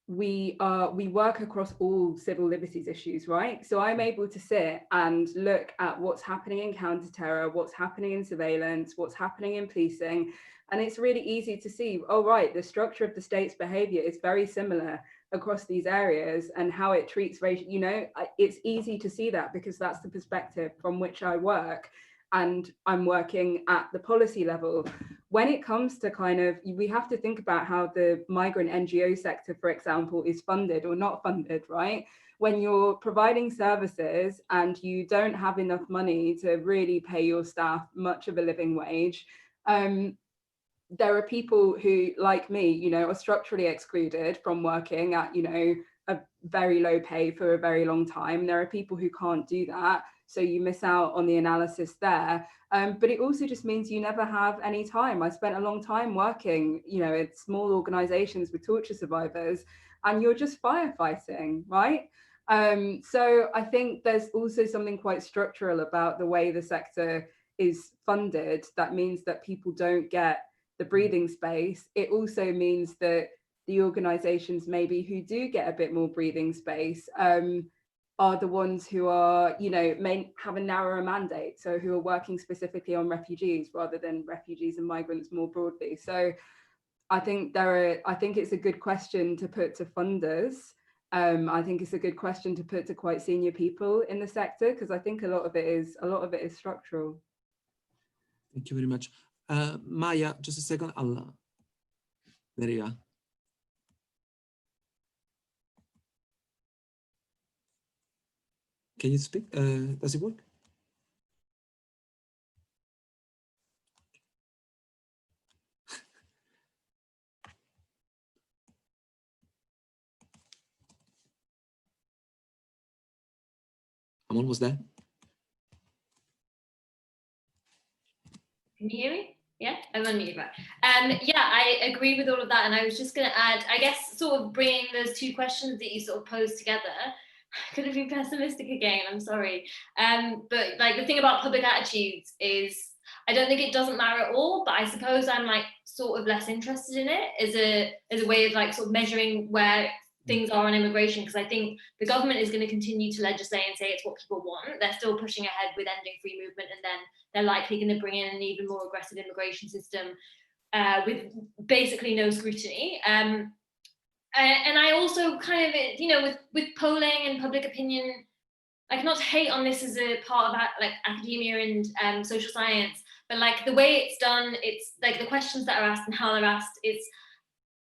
we work across all civil liberties issues, right? So I'm able to sit and look at what's happening in counterterror, what's happening in surveillance, what's happening in policing, and it's really easy to see, oh right, the structure of the state's behavior is very similar across these areas, and how it treats race, you know, it's easy to see that because that's the perspective from which I work, and I'm working at the policy level. When it comes to we have to think about how the migrant NGO sector, for example, is funded or not funded, right? When you're providing services and you don't have enough money to really pay your staff much of a living wage, there are people who, like me, you know, are structurally excluded from working at, you know, a very low pay for a very long time. There are people who can't do that, so you miss out on the analysis there. But it also just means you never have any time. I spent a long time working, you know, at small organizations with torture survivors, and you're just firefighting, right? So I think there's also something quite structural about the way the sector is funded that means that people don't get the breathing space. It also means that the organizations maybe who do get a bit more breathing space are the ones who are, you know, may have a narrower mandate, so who are working specifically on refugees rather than refugees and migrants more broadly. So I think it's a good question to put to funders. I think it's a good question to put to quite senior people in the sector, because I think a lot of it is structural. Thank you very much. Maya, just a second. There you are. Can you speak? Does it work? I'm almost there. Can you hear me? Yeah, I'm unmuted, right? Yeah, I agree with all of that. And I was just going to add, I guess, sort of bringing those two questions that you sort of posed together. Could have been pessimistic again, I'm sorry. But like the thing about public attitudes is, I don't think it doesn't matter at all, but I suppose I'm like sort of less interested in it as a way of like sort of measuring where things are on immigration, because I think the government is going to continue to legislate and say it's what people want. They're still pushing ahead with ending free movement, and then they're likely going to bring in an even more aggressive immigration system with basically no scrutiny. And I also kind of, you know, with polling and public opinion, like not to hate on this as a part of like academia and social science, but like the way it's done, it's like the questions that are asked and how they're asked, it's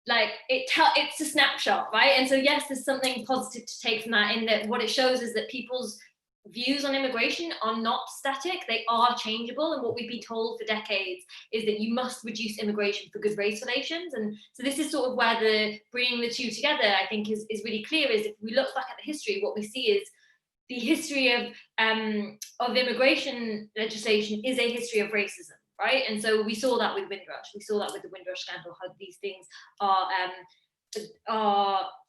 like it's a snapshot, right? And so yes, there's something positive to take from that, in that what it shows is that people's views on immigration are not static, they are changeable. And what we've been told for decades is that you must reduce immigration for good race relations. And so this is sort of where the bringing the two together, I think, is really clear. Is if we look back at the history, what we see is the history of immigration legislation is a history of racism, right? And so we saw that with Windrush, we saw that with the Windrush scandal, how these things are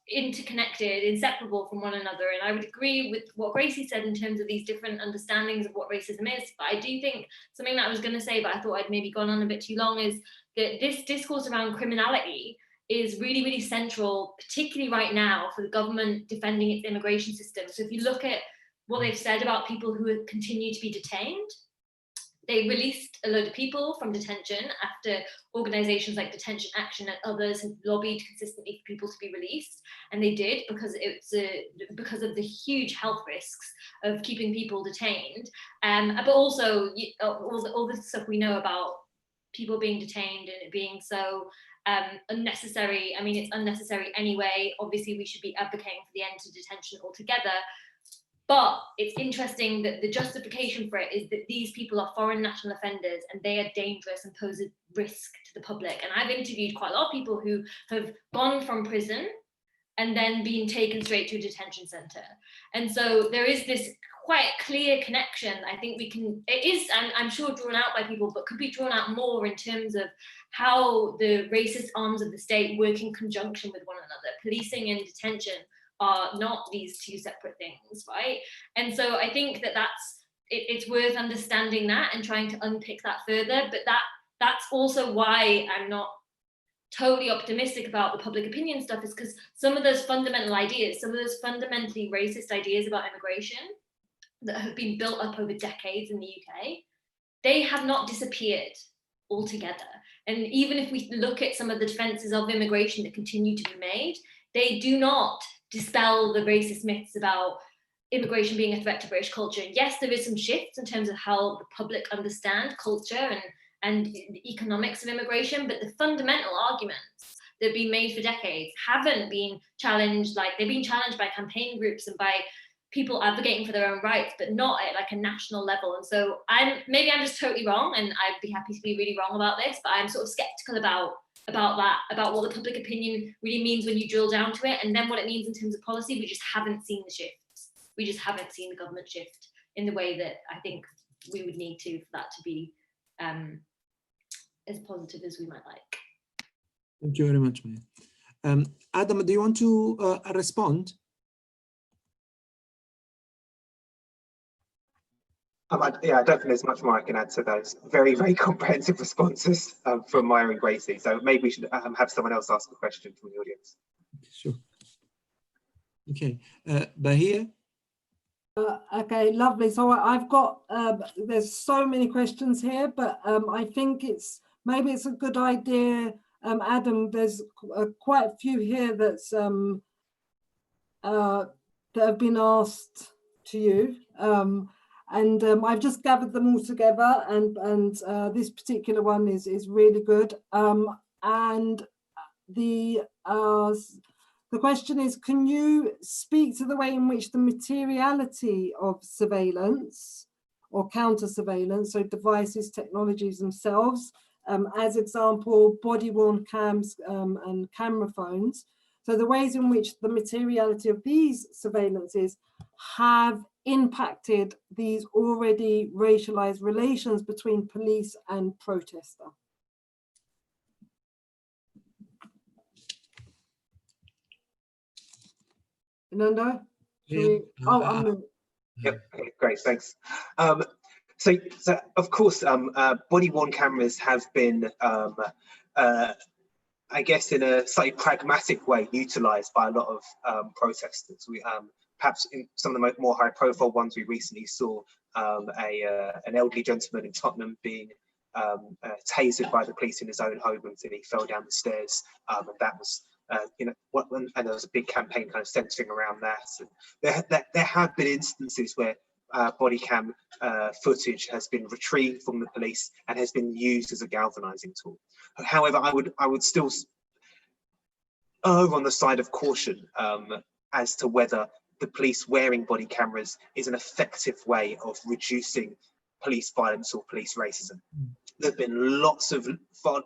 interconnected, inseparable from one another. And I would agree with what Gracie said in terms of these different understandings of what racism is. But I do think something that I was going to say, but I thought I'd maybe gone on a bit too long, is that this discourse around criminality is really, really central, particularly right now, for the government defending its immigration system. So if you look at what they've said about people who continue to be detained, they released a load of people from detention after organizations like Detention Action and others have lobbied consistently for people to be released. And they did, because because of the huge health risks of keeping people detained. But also all the stuff we know about people being detained and it being so unnecessary. I mean, it's unnecessary anyway. Obviously, we should be advocating for the end to detention altogether. But it's interesting that the justification for it is that these people are foreign national offenders and they are dangerous and pose a risk to the public. And I've interviewed quite a lot of people who have gone from prison and then been taken straight to a detention center. And so there is this quite a clear connection. I think we can, it is, I'm sure, drawn out by people, but could be drawn out more in terms of how the racist arms of the state work in conjunction with one another. Policing and detention are not these two separate things, right? And so I think that it's worth understanding that and trying to unpick that further, but that's also why I'm not totally optimistic about the public opinion stuff, is because some of those fundamental ideas, some of those fundamentally racist ideas about immigration that have been built up over decades in the UK, they have not disappeared altogether. And even if we look at some of the defenses of immigration that continue to be made, they do not dispel the racist myths about immigration being a threat to British culture. And yes, there is some shifts in terms of how the public understand culture and the economics of immigration, but the fundamental arguments that have been made for decades haven't been challenged. Like, they've been challenged by campaign groups and by people advocating for their own rights, but not at like a national level. And so maybe I'm just totally wrong, and I'd be happy to be really wrong about this, but I'm sort of skeptical about what the public opinion really means when you drill down to it, and then what it means in terms of policy. We just haven't seen the shifts. We just haven't seen the government shift in the way that I think we would need to, for that to be as positive as we might like. Thank you very much, Maya. Adam, do you want to respond? Yeah, I don't think there's much more I can add to those very, very comprehensive responses from Maya and Gracie. So maybe we should have someone else ask a question from the audience. Sure. Okay, Bahia? Okay, lovely. So I've got, there's so many questions here, but I think maybe it's a good idea, Adam, there's quite a few here that's that have been asked to you. And I've just gathered them all together, and this particular one is really good. And the question is, can you speak to the way in which the materiality of surveillance or counter surveillance, so devices, technologies themselves, as example, body-worn cams and camera phones, so the ways in which the materiality of these surveillances have impacted these already racialized relations between police and protester? Fernando? Yep, okay, great, thanks. So of course, body-worn cameras have been, I guess, in a slightly pragmatic way, utilised by a lot of protesters. We perhaps in some of the more high-profile ones, we recently saw an elderly gentleman in Tottenham being tasered by the police in his own home until he fell down the stairs, and that was, and there was a big campaign kind of centering around that. And there have been instances where body cam footage has been retrieved from the police and has been used as a galvanizing tool. However, I would still err on the side of caution as to whether the police wearing body cameras is an effective way of reducing police violence or police racism. There have been lots of far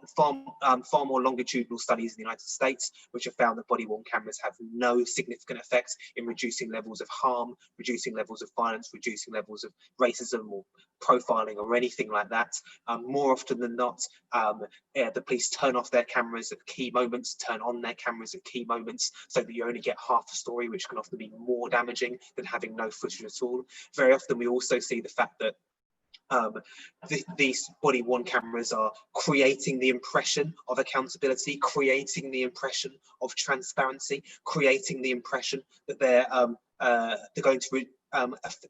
more longitudinal studies in the United States which have found that body-worn cameras have no significant effect in reducing levels of harm, reducing levels of violence, reducing levels of racism or profiling or anything like that. More often than not, the police turn off their cameras at key moments, turn on their cameras at key moments, so that you only get half a story, which can often be more damaging than having no footage at all. Very often we also see the fact that these body-worn cameras are creating the impression of accountability, creating the impression of transparency, creating the impression that they're going to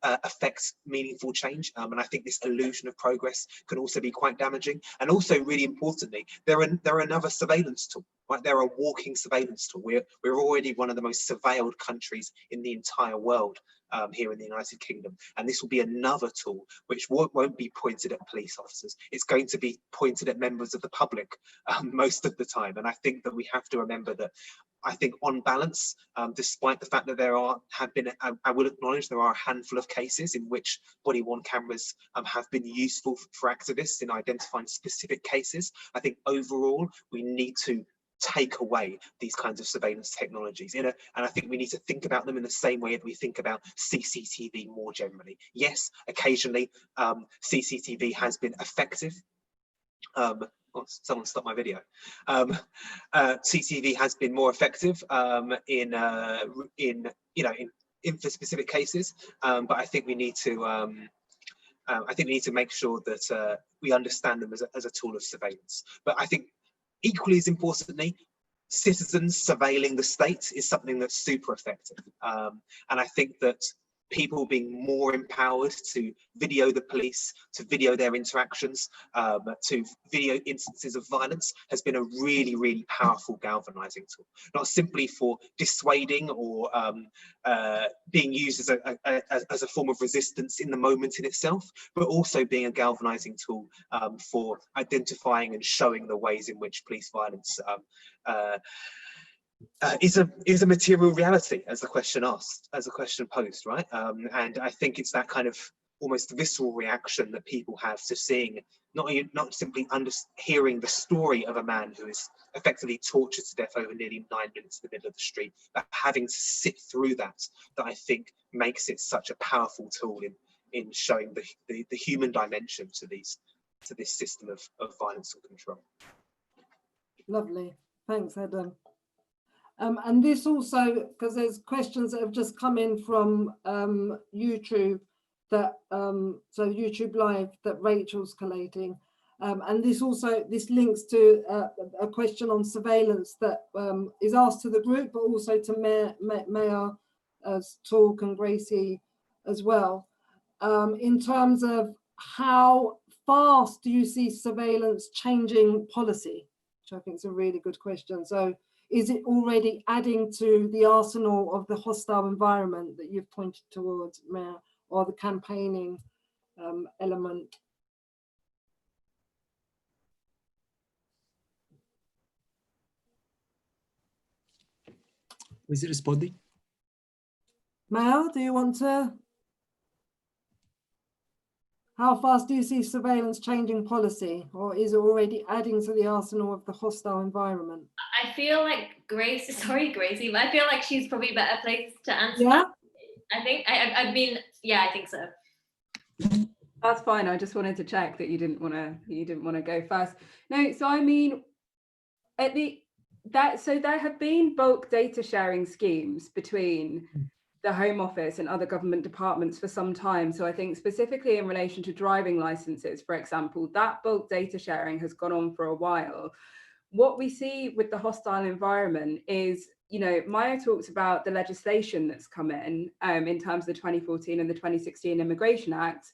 affect meaningful change. And I think this illusion of progress can also be quite damaging. And also, really importantly, they're another surveillance tool. Right? They're a walking surveillance tool. We're already one of the most surveilled countries in the entire world. Here in the United Kingdom, and this will be another tool which won't be pointed at police officers. It's going to be pointed at members of the public most of the time. And I think that we have to remember that, I think on balance, despite the fact that I will acknowledge there are a handful of cases in which body-worn cameras have been useful for activists in identifying specific cases. I think overall we need to take away these kinds of surveillance technologies. And I think we need to think about them in the same way that we think about CCTV more generally. Yes, occasionally CCTV has been effective. Oh, someone stopped my video. CCTV has been more effective in for specific cases, but I think we need to make sure that we understand them as a tool of surveillance. But I think equally as importantly, citizens surveilling the state is something that's super effective. And I think that people being more empowered to video the police, to video their interactions, to video instances of violence has been a really, really powerful galvanizing tool, not simply for dissuading or being used as a form of resistance in the moment in itself, but also being a galvanizing tool for identifying and showing the ways in which police violence is a material reality, as the question asked, as the question posed, right? And I think it's that kind of almost visceral reaction that people have to seeing, not simply hearing the story of a man who is effectively tortured to death over nearly 9 minutes in the middle of the street, but having to sit through that I think makes it such a powerful tool in showing the human dimension to this system of violence and control. Lovely, thanks, Adam. And this also, because there's questions that have just come in from YouTube, that so YouTube Live that Rachel's collating, and this links to a question on surveillance that is asked to the group, but also to Mayor's talk and Gracie as well, in terms of how fast do you see surveillance changing policy, which I think is a really good question. So is it already adding to the arsenal of the hostile environment that you've pointed towards, Mayor, or the campaigning element? Is it responding? Mayor, do you want to? How fast do you see surveillance changing policy, or is it already adding to the arsenal of the hostile environment? I feel like sorry, Gracie, but I feel like she's probably better placed to answer Yeah. that. I think, I mean, yeah, I think so. That's fine. I just wanted to check that you didn't want to go first. No, so I mean, so there have been bulk data sharing schemes between the Home Office and other government departments for some time. So I think specifically in relation to driving licenses, for example, that bulk data sharing has gone on for a while. What we see with the hostile environment is, Maya talks about the legislation that's come in terms of the 2014 and the 2016 Immigration Acts.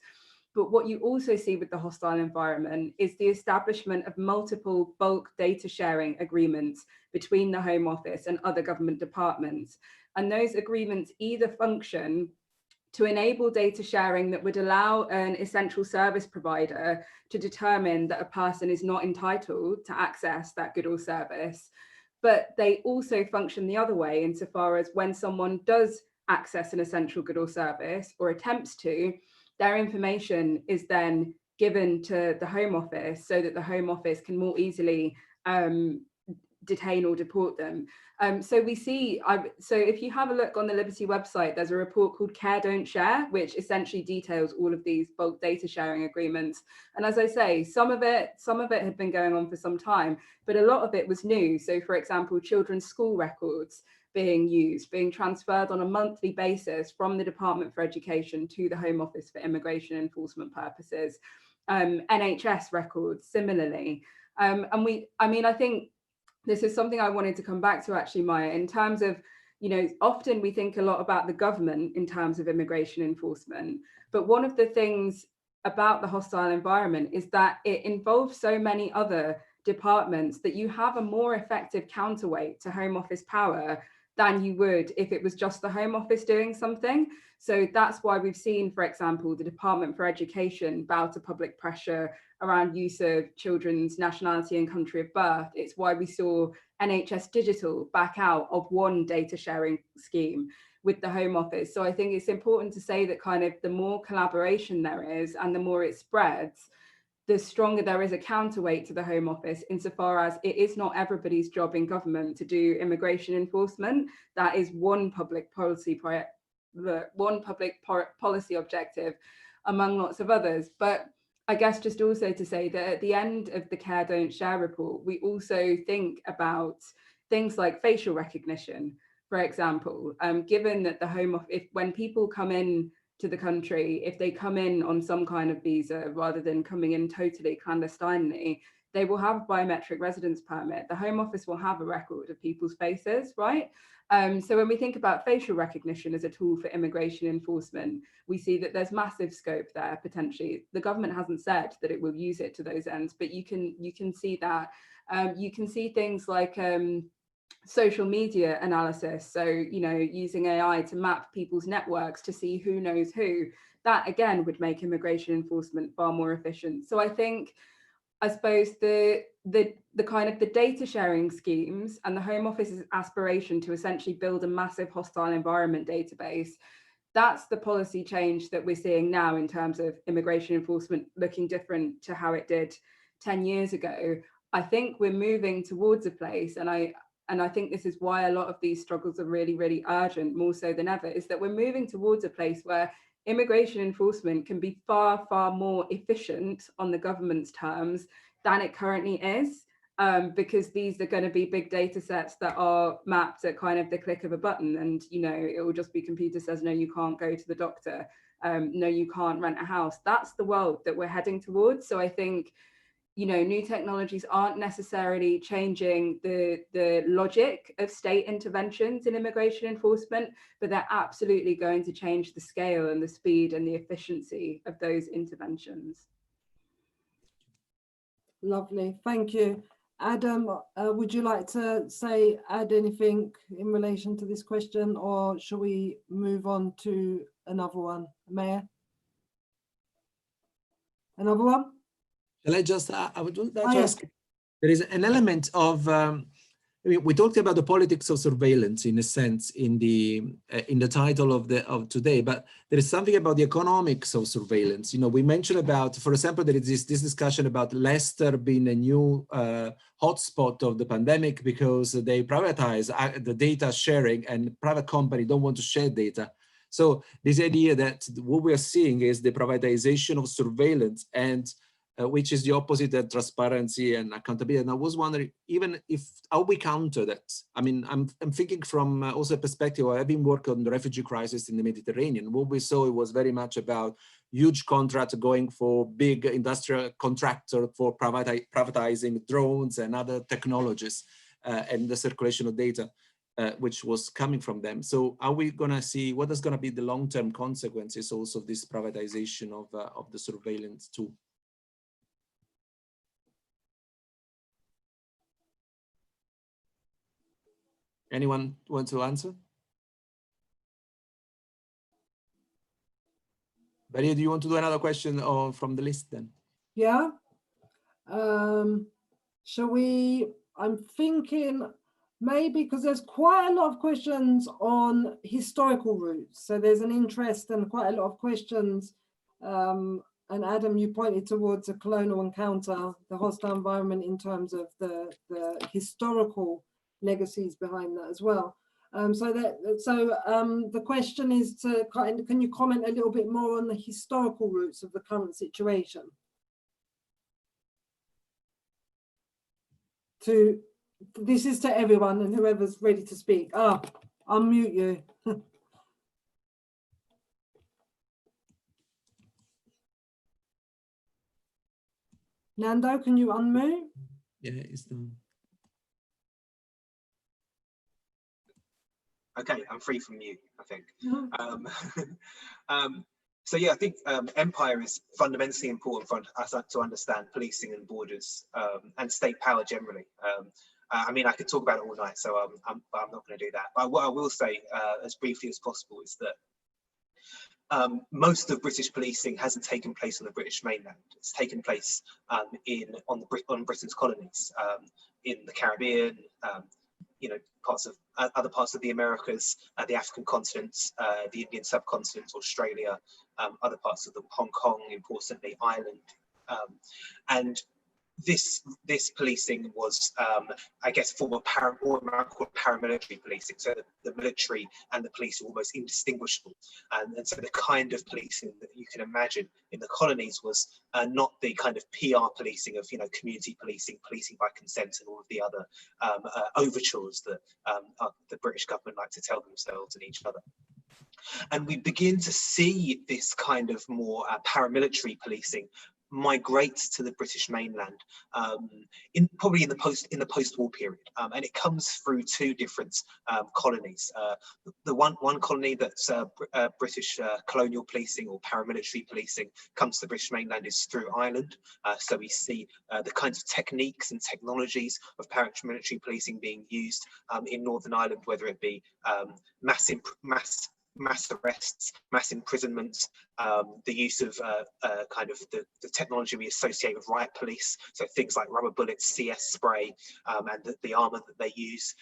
But what you also see with the hostile environment is the establishment of multiple bulk data sharing agreements between the Home Office and other government departments. And those agreements either function to enable data sharing that would allow an essential service provider to determine that a person is not entitled to access that good or service, but they also function the other way insofar as when someone does access an essential good or service or attempts to, their information is then given to the Home Office so that the Home Office can more easily detain or deport them. So we see, so if you have a look on the Liberty website, there's a report called Care Don't Share, which essentially details all of these bulk data sharing agreements. And as I say, some of it had been going on for some time, but a lot of it was new. So for example, children's school records being transferred on a monthly basis from the Department for Education to the Home Office for immigration enforcement purposes. NHS records similarly. I think this is something I wanted to come back to actually, Maya, in terms of, often we think a lot about the government in terms of immigration enforcement, but one of the things about the hostile environment is that it involves so many other departments that you have a more effective counterweight to Home Office power than you would if it was just the Home Office doing something. So that's why we've seen, for example, the Department for Education bow to public pressure around use of children's nationality and country of birth. It's why we saw NHS Digital back out of one data sharing scheme with the Home Office. So I think it's important to say that kind of the more collaboration there is and the more it spreads, the stronger there is a counterweight to the Home Office, insofar as it is not everybody's job in government to do immigration enforcement. That is one public policy policy objective among lots of others. But I guess just also to say that at the end of the Care Don't Share report, we also think about things like facial recognition, for example, given that the Home Office, when people come in to the country, if they come in on some kind of visa rather than coming in totally clandestinely, they will have a biometric residence permit. The Home Office will have a record of people's faces, right? So when we think about facial recognition as a tool for immigration enforcement, we see that there's massive scope there potentially. The government hasn't said that it will use it to those ends, but you can see that. You can see things like social media analysis, so using AI to map people's networks to see who knows who. That again would make immigration enforcement far more efficient. So I suppose the kind of the data sharing schemes and the Home Office's aspiration to essentially build a massive hostile environment database, that's the policy change that we're seeing now in terms of immigration enforcement looking different to how it did 10 years ago. I think we're moving towards a place, and I think this is why a lot of these struggles are really, really urgent, more so than ever, is that we're moving towards a place where immigration enforcement can be far, far more efficient on the government's terms than it currently is, because these are going to be big data sets that are mapped at kind of the click of a button, and it will just be computer says, no, you can't go to the doctor, no, you can't rent a house. That's the world that we're heading towards. So I think new technologies aren't necessarily changing the logic of state interventions in immigration enforcement, but they're absolutely going to change the scale and the speed and the efficiency of those interventions. Lovely, thank you. Adam, would you like to add anything in relation to this question, or shall we move on to another one? Mayor? Another one? Shall I just, I would like to ask, there is an element of, we talked about the politics of surveillance in a sense in the title of today, but there is something about the economics of surveillance. We mentioned about, for example, there is this discussion about Leicester being a new hotspot of the pandemic because they privatize the data sharing, and private companies don't want to share data. So this idea that what we are seeing is the privatization of surveillance, and which is the opposite of transparency and accountability. And I was wondering, even if how we counter that. I mean, I'm thinking from also a perspective of having worked on the refugee crisis in the Mediterranean. What we saw, it was very much about huge contracts going for big industrial contractor for privatizing drones and other technologies and the circulation of data, which was coming from them. So are we going to see what is going to be the long-term consequences also of this privatization of the surveillance tool? Anyone want to answer? Maria, do you want to do another question or from the list then? Yeah. Shall we, I'm thinking maybe, because there's quite a lot of questions on historical roots. So there's an interest and quite a lot of questions. And Adam, you pointed towards a colonial encounter, the hostile environment in terms of the historical legacies behind that as well. The question is to can you comment a little bit more on the historical roots of the current situation? This is to everyone and whoever's ready to speak. Unmute you. Nando, can you unmute? Yeah, it's done. Okay, I'm free from you, I think. Mm-hmm. So yeah, I think empire is fundamentally important for us to understand policing and borders and state power generally. I mean, I could talk about it all night, so I'm not going to do that. But what I will say, as briefly as possible, is that most of British policing hasn't taken place on the British mainland. It's taken place on Britain's colonies, in the Caribbean, other parts of the Americas, the African continents, the Indian subcontinent, Australia, other parts of Hong Kong, importantly, Ireland, And this policing was, I guess, form of paramilitary policing. So the military and the police were almost indistinguishable. And so the kind of policing that you can imagine in the colonies was not the kind of PR policing of, community policing, policing by consent, and all of the other overtures that the British government like to tell themselves and each other. And we begin to see this kind of more paramilitary policing migrates to the British mainland, probably in the post-war period, and it comes through two different colonies. The one colony that's British colonial policing or paramilitary policing comes to the British mainland is through Ireland. So we see the kinds of techniques and technologies of paramilitary policing being used in Northern Ireland, whether it be mass arrests, mass imprisonments, the use of kind of the technology we associate with riot police, so things like rubber bullets, CS spray, and the armour that they use,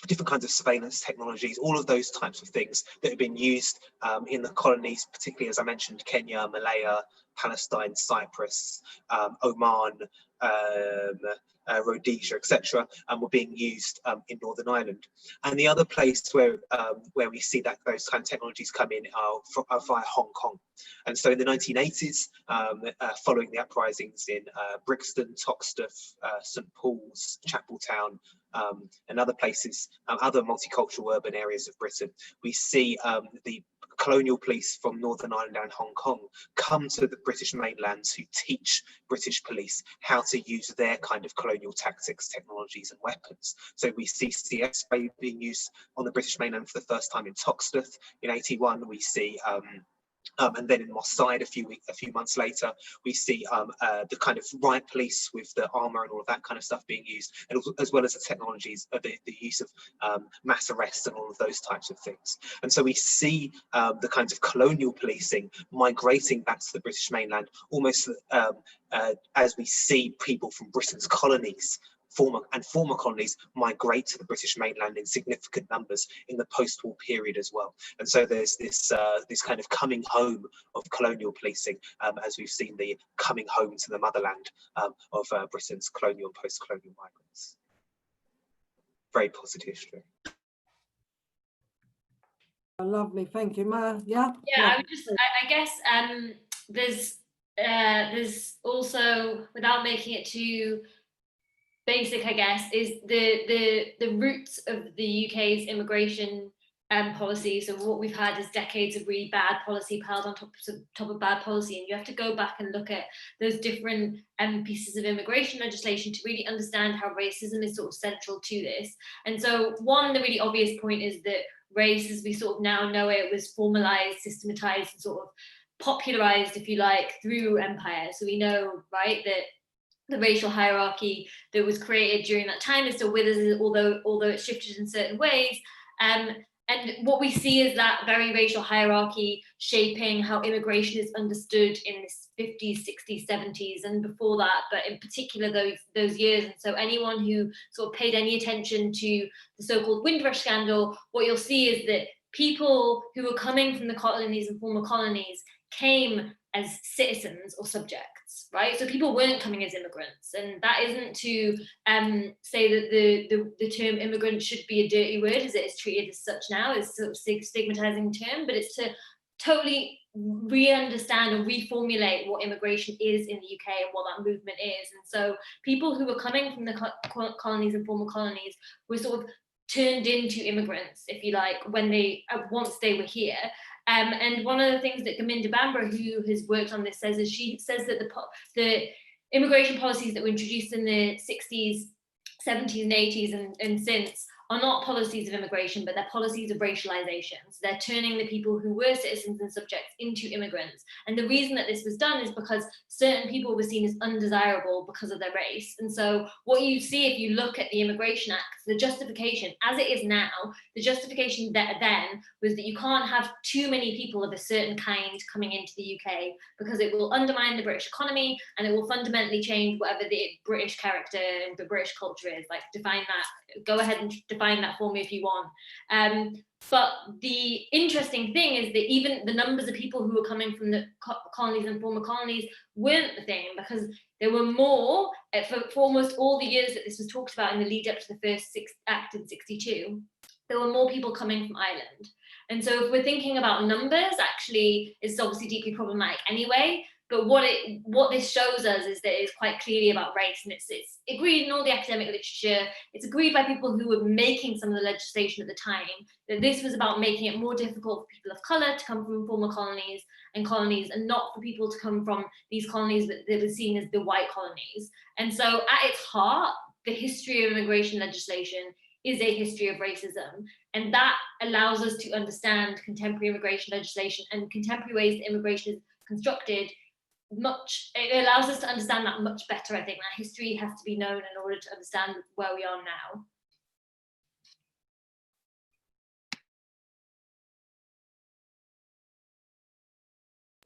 different kinds of surveillance technologies, all of those types of things that have been used in the colonies, particularly, as I mentioned, Kenya, Malaya, Palestine, Cyprus, Oman, Rhodesia, etc., were being used in Northern Ireland. And the other place where we see that those kind of technologies come in are via Hong Kong. And so in the 1980s, following the uprisings in Brixton, Toxteth, St Paul's, Chapeltown, and other places, other multicultural urban areas of Britain, we see the colonial police from Northern Ireland and Hong Kong come to the British mainland to teach British police how to use their kind of colonial tactics, technologies and weapons. So we see CS spray being used on the British mainland for the first time in Toxteth in 81. We see and then in Moss Side a few months later, we see the kind of riot police with the armour and all of that kind of stuff being used, and also, as well as the technologies, the use of mass arrests and all of those types of things. And so we see the kinds of colonial policing migrating back to the British mainland, almost as we see people from Britain's colonies, former colonies, migrate to the British mainland in significant numbers in the post-war period as well. And so there's this kind of coming home of colonial policing, as we've seen the coming home to the motherland of Britain's colonial and post-colonial migrants. Very positive history. Lovely, thank you, Maya. Yeah. Yeah, I guess there's also, without making it too basic, I guess, is the roots of the UK's immigration policy. So what we've had is decades of really bad policy piled on top of bad policy, and you have to go back and look at those different pieces of immigration legislation to really understand how racism is sort of central to this. And so the really obvious point is that race, as we sort of now know it, was formalized, systematized, and sort of popularized, if you like, through empire. So we know, right, that the racial hierarchy that was created during that time is still with us, although it shifted in certain ways. And what we see is that very racial hierarchy shaping how immigration is understood in the 50s, 60s, 70s, and before that, but in particular those years. And so anyone who sort of paid any attention to the so-called Windrush scandal, what you'll see is that people who were coming from the colonies and former colonies came as citizens or subjects, right? So people weren't coming as immigrants, and that isn't to say that the term immigrant should be a dirty word, as it is treated as such now. It's sort of stigmatizing term, but it's to totally re-understand and reformulate what immigration is in the UK and what that movement is. And so people who were coming from the colonies and former colonies were sort of turned into immigrants, if you like, when once they were here. And one of the things that Gaminda Bambra, who has worked on this, says is she says that the immigration policies that were introduced in the 60s, 70s and 80s and since are not policies of immigration, but they're policies of racialization. So they're turning the people who were citizens and subjects into immigrants. And the reason that this was done is because certain people were seen as undesirable because of their race. And so what you see if you look at the Immigration Act, the justification, as it is now, the justification then was that you can't have too many people of a certain kind coming into the UK because it will undermine the British economy and it will fundamentally change whatever the British character and the British culture is. Like, define that, go ahead and define define that for me if you want. But the interesting thing is that even the numbers of people who were coming from the colonies and former colonies weren't the thing, because there were more, for almost all the years that this was talked about in the lead up to the first act in 62, there were more people coming from Ireland. And so if we're thinking about numbers, actually, it's obviously deeply problematic anyway. But what this shows us is that it's quite clearly about race, and it's agreed in all the academic literature. It's agreed by people who were making some of the legislation at the time, that this was about making it more difficult for people of colour to come from former colonies, and not for people to come from these colonies that were seen as the white colonies. And so at its heart, the history of immigration legislation is a history of racism. And that allows us to understand contemporary immigration legislation and contemporary ways that immigration is constructed. It allows us to understand that much better. I think that history has to be known in order to understand where we are now.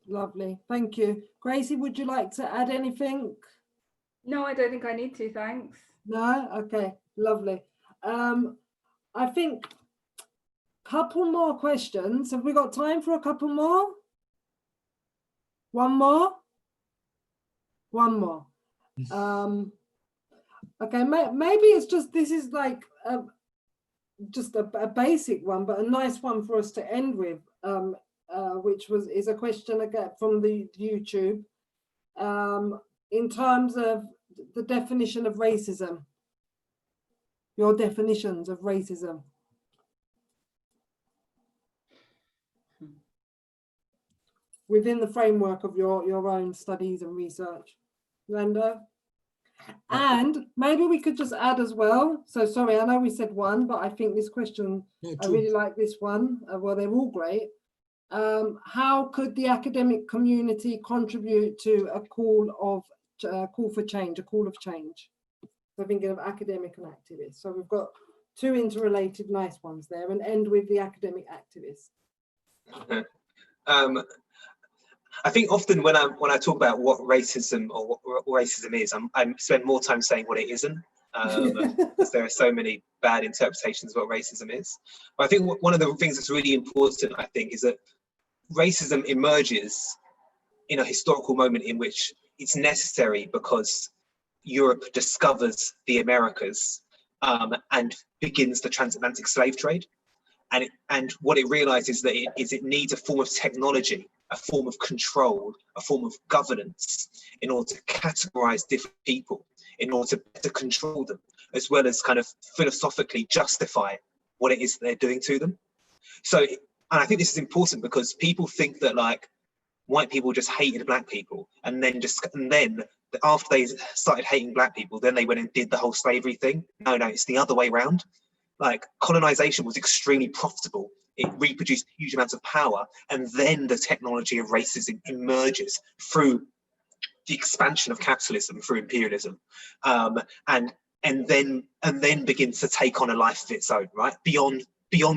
Lovely, thank you. Gracie, would you like to add anything? No, I don't think I need to, thanks. No? Okay, lovely. I think couple more questions. Have we got time for a couple more? One more? One more. Okay, maybe it's just, this is like just a basic one, but a nice one for us to end with, which is a question again from the YouTube, in terms of the definition of racism. Your definitions of racism. Within the framework of your own studies and research. Lando? And maybe we could just add as well, so sorry, I know we said one, but I think this question, I really like this one. Well, they're all great. How could the academic community contribute to a call for change, a call of change? So thinking of academic and activists. So we've got two interrelated nice ones there, and end with the academic activists. I think often when I talk about what racism or what racism is, I spend more time saying what it isn't, because there are so many bad interpretations of what racism is. But I think one of the things that's really important, I think, is that racism emerges in a historical moment in which it's necessary because Europe discovers the Americas and begins the transatlantic slave trade. And what it realizes that it needs a form of technology, a form of control, a form of governance in order to categorize different people, in order to better control them, as well as kind of philosophically justify what it is that they're doing to them. So, and I think this is important because people think that like white people just hated black people, and then after they started hating black people, then they went and did the whole slavery thing. No, it's the other way around. Like colonization was extremely profitable. It reproduced huge amounts of power, and then the technology of racism emerges through the expansion of capitalism, through imperialism, and then begins to take on a life of its own, right? Beyond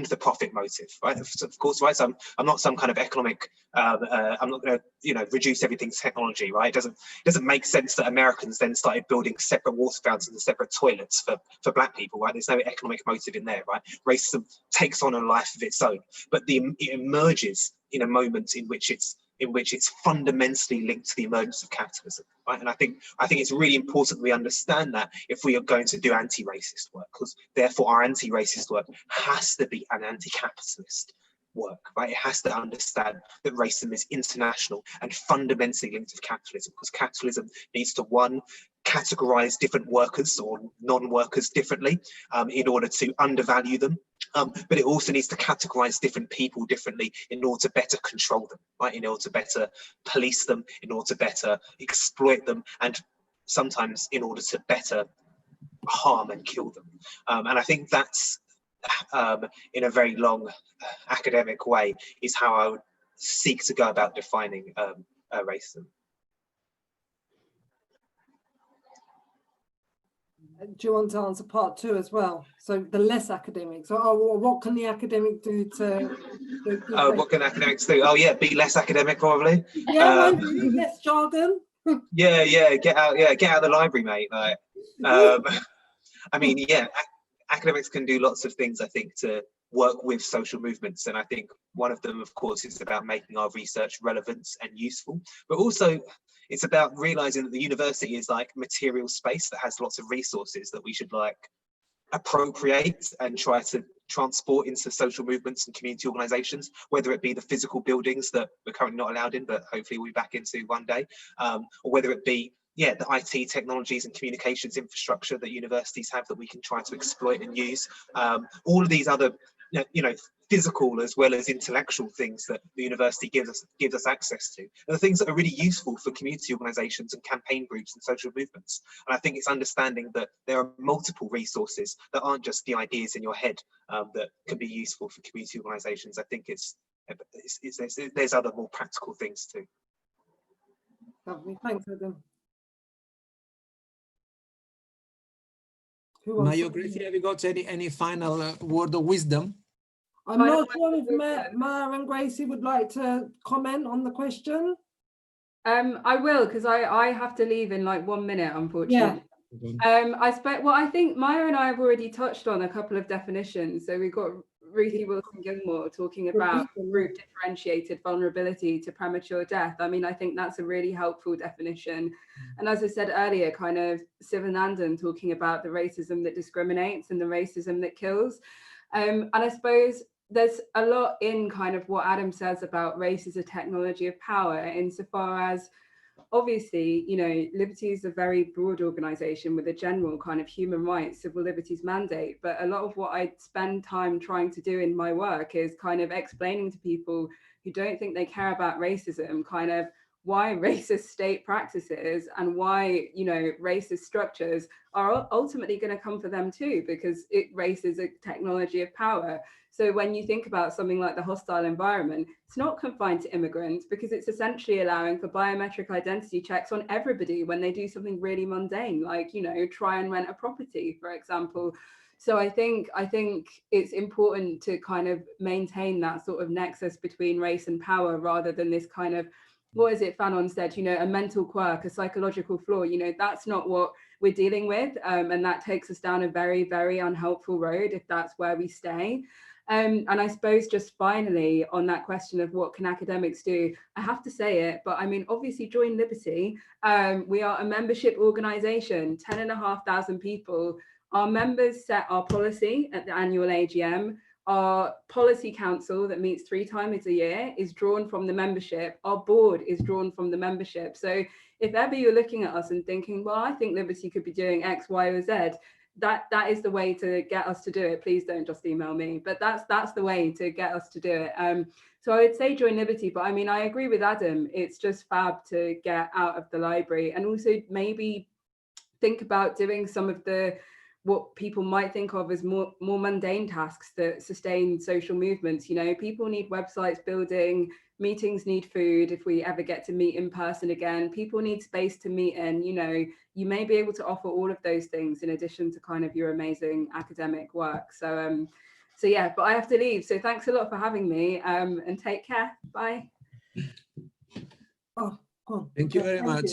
the profit motive, right? Of course, right? So I'm not some kind of economic. I'm not going to, reduce everything to technology, right? It doesn't make sense that Americans then started building separate water fountains and separate toilets for black people, right? There's no economic motive in there, right? Racism takes on a life of its own, but it emerges in a moment in which it's fundamentally linked to the emergence of capitalism, right? And I think it's really important we understand that if we are going to do anti-racist work, because therefore our anti-racist work has to be an anti-capitalist work, right? It has to understand that racism is international and fundamentally linked to capitalism, because capitalism needs to, one, categorize different workers or non-workers differently in order to undervalue them. But it also needs to categorize different people differently in order to better control them, right? In order to better police them, in order to better exploit them, and sometimes in order to better harm and kill them. And I think that's, in a very long academic way, is how I would seek to go about defining racism. Do you want to answer part two as well? So the less academics, or what can the academic do to what can academics do? Oh yeah, be less academic probably. Yeah, maybe less jargon. Get out of the library, mate. Like, I mean, yeah, academics can do lots of things, I think, to work with social movements. And I think one of them, of course, is about making our research relevant and useful, but also it's about realizing that the university is like material space that has lots of resources that we should like appropriate and try to transport into social movements and community organizations, whether it be the physical buildings that we're currently not allowed in, but hopefully we'll be back into one day, or whether it be the IT technologies and communications infrastructure that universities have that we can try to exploit and use. All of these other, physical as well as intellectual things that the university gives us access to, are the things that are really useful for community organizations and campaign groups and social movements. And I think it's understanding that there are multiple resources that aren't just the ideas in your head that can be useful for community organizations. I think there's other more practical things too. Lovely, thanks, Adam. Mayo, Gracie, have you got any final word of wisdom? I'm not sure if Maya and Gracie would like to comment on the question. I will, because I have to leave in like 1 minute, unfortunately. Yeah. I think Maya and I have already touched on a couple of definitions. So we've got Ruthie Wilson-Gilmore talking about group differentiated vulnerability to premature death. I mean, I think that's a really helpful definition. And as I said earlier, kind of Sivanandan talking about the racism that discriminates and the racism that kills. And I suppose there's a lot in kind of what Adam says about race as a technology of power, insofar as obviously, Liberty is a very broad organization with a general kind of human rights, civil liberties mandate. But a lot of what I spend time trying to do in my work is kind of explaining to people who don't think they care about racism, kind of why racist state practices and why, racist structures are ultimately going to come for them too, because race is a technology of power. So when you think about something like the hostile environment, it's not confined to immigrants, because it's essentially allowing for biometric identity checks on everybody when they do something really mundane, like, try and rent a property, for example. So I think it's important to kind of maintain that sort of nexus between race and power, rather than this kind of, what is it Fanon said, a mental quirk, a psychological flaw. That's not what we're dealing with. And that takes us down a very, very unhelpful road if that's where we stay. And I suppose just finally on that question of what can academics do, I have to say it, but I mean, obviously join Liberty. We are a membership organization, 10,500 people. Our members set our policy at the annual AGM. Our policy council that meets 3 times a year is drawn from the membership. Our board is drawn from the membership. So if ever you're looking at us and thinking, well, I think Liberty could be doing X, Y, or Z, that is the way to get us to do it. Please don't just email me, but that's the way to get us to do it. So I would say join Liberty, but I mean, I agree with Adam. It's just fab to get out of the library, and also maybe think about doing some of what people might think of as more mundane tasks that sustain social movements. People need websites building, meetings need food if we ever get to meet in person again, people need space to meet in. You may be able to offer all of those things in addition to kind of your amazing academic work. So yeah, but I have to leave. So thanks a lot for having me, and take care. Bye. Oh, cool. Thank you very much.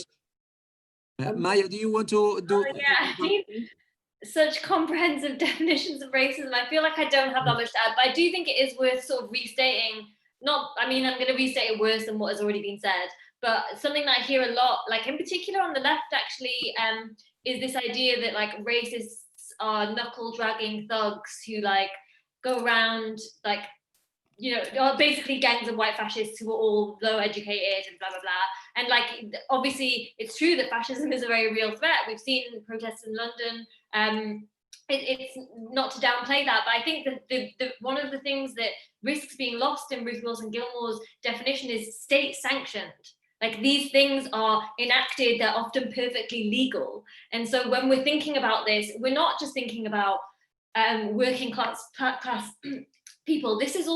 Maya, do you want to do? Such comprehensive definitions of racism. I feel like I don't have that much to add, but I do think it is worth sort of restating. I'm going to restate it worse than what has already been said, but something that I hear a lot, like in particular on the left actually, is this idea that like racists are knuckle dragging thugs who like go around like, are basically gangs of white fascists who are all low educated and blah, blah, blah. And like, obviously it's true that fascism is a very real threat. We've seen protests in London. It's not to downplay that, but I think that the one of the things that risks being lost in Ruth Wilson-Gilmore's definition is state sanctioned. Like these things are enacted, they're often perfectly legal. And so when we're thinking about this, we're not just thinking about working class people. This is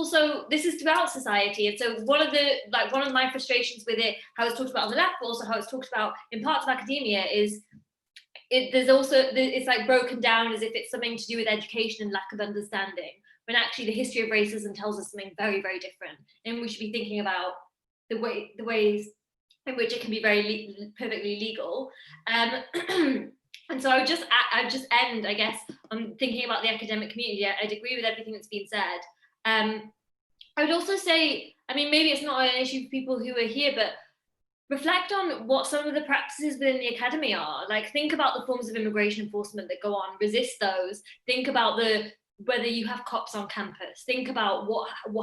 throughout society. And so one of my frustrations with it, how it's talked about on the left, but also how it's talked about in parts of academia, is it's like broken down as if it's something to do with education and lack of understanding, when actually the history of racism tells us something very, very different. And we should be thinking about the ways in which it can be perfectly legal. And so I would just end, I guess, on thinking about the academic community. I'd agree with everything that's been said. I would also say, I mean, maybe it's not an issue for people who are here, but reflect on what some of the practices within the academy are. Like, think about the forms of immigration enforcement that go on, resist those. Think about whether you have cops on campus. Think about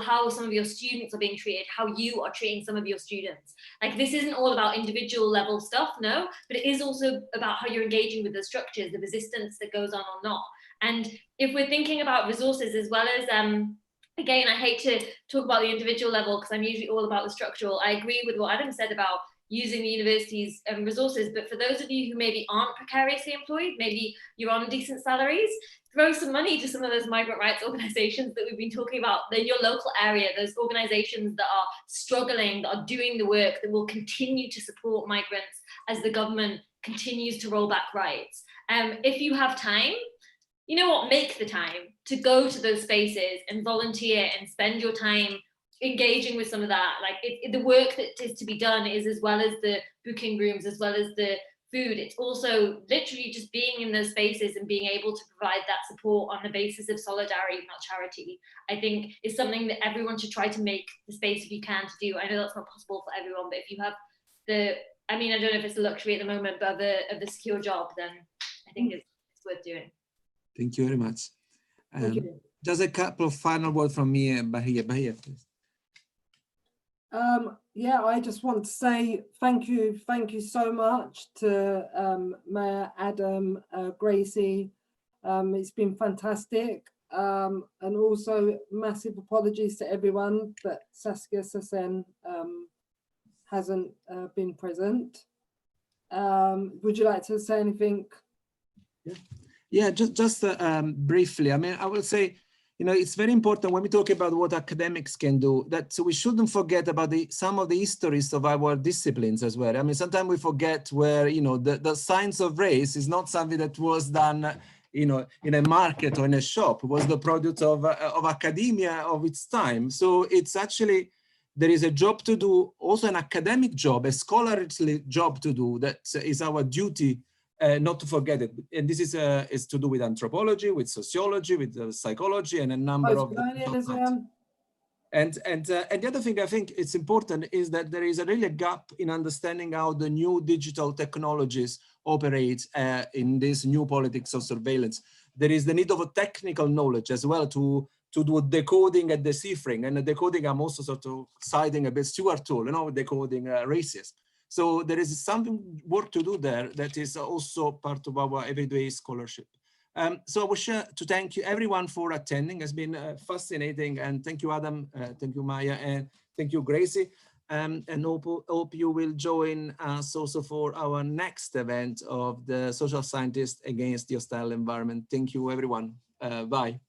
how some of your students are being treated, how you are treating some of your students. Like, this isn't all about individual level stuff, no, but it is also about how you're engaging with the structures, the resistance that goes on or not. And if we're thinking about resources as well as, again, I hate to talk about the individual level because I'm usually all about the structural. I agree with what Adam said about using the university's resources, but for those of you who maybe aren't precariously employed, maybe you're on decent salaries, throw some money to some of those migrant rights organizations that we've been talking about in your local area, those organizations that are struggling, that are doing the work, that will continue to support migrants as the government continues to roll back rights. If you have time, you know what, make the time to go to those spaces and volunteer and spend your time engaging with some of that. Like, the work that is to be done is, as well as the booking rooms, as well as the food, it's also literally just being in those spaces and being able to provide that support on the basis of solidarity, not charity. I think is something that everyone should try to make the space if you can to do. I know that's not possible for everyone, but if you have I mean, I don't know if it's a luxury at the moment, but of the secure job, then I think it's worth doing. Thank you very much. Thank you. Just a couple of final words from me, Bahia, please. Yeah, I just want to say thank you so much to Mayor Adam, Gracie. It's been fantastic, and also massive apologies to everyone that Saskia Sassen hasn't been present. Would you like to say anything? Yeah, just briefly. I mean, I will say, you know, it's very important when we talk about what academics can do, that so we shouldn't forget about some of the histories of our disciplines as well. I mean, sometimes we forget where, you know, the science of race is not something that was done, you know, in a market or in a shop. It was the product of academia of its time. So it's actually, there is a job to do, also an academic job, a scholarly job to do, that is our duty. Not to forget it, and this is to do with anthropology, with sociology, with psychology, and a number of. And the other thing I think it's important is that there is really a gap in understanding how the new digital technologies operate in this new politics of surveillance. There is the need of a technical knowledge as well to do decoding and deciphering. And the decoding, I'm also sort of citing a bit Stuart Tool, you know, decoding racism. So there is something work to do there that is also part of our everyday scholarship. So I wish to thank you everyone for attending. It's been fascinating, and thank you, Adam, thank you, Maya, and thank you, Gracie. And hope you will join us also for our next event of the Social Scientists Against the Hostile Environment. Thank you, everyone. Bye.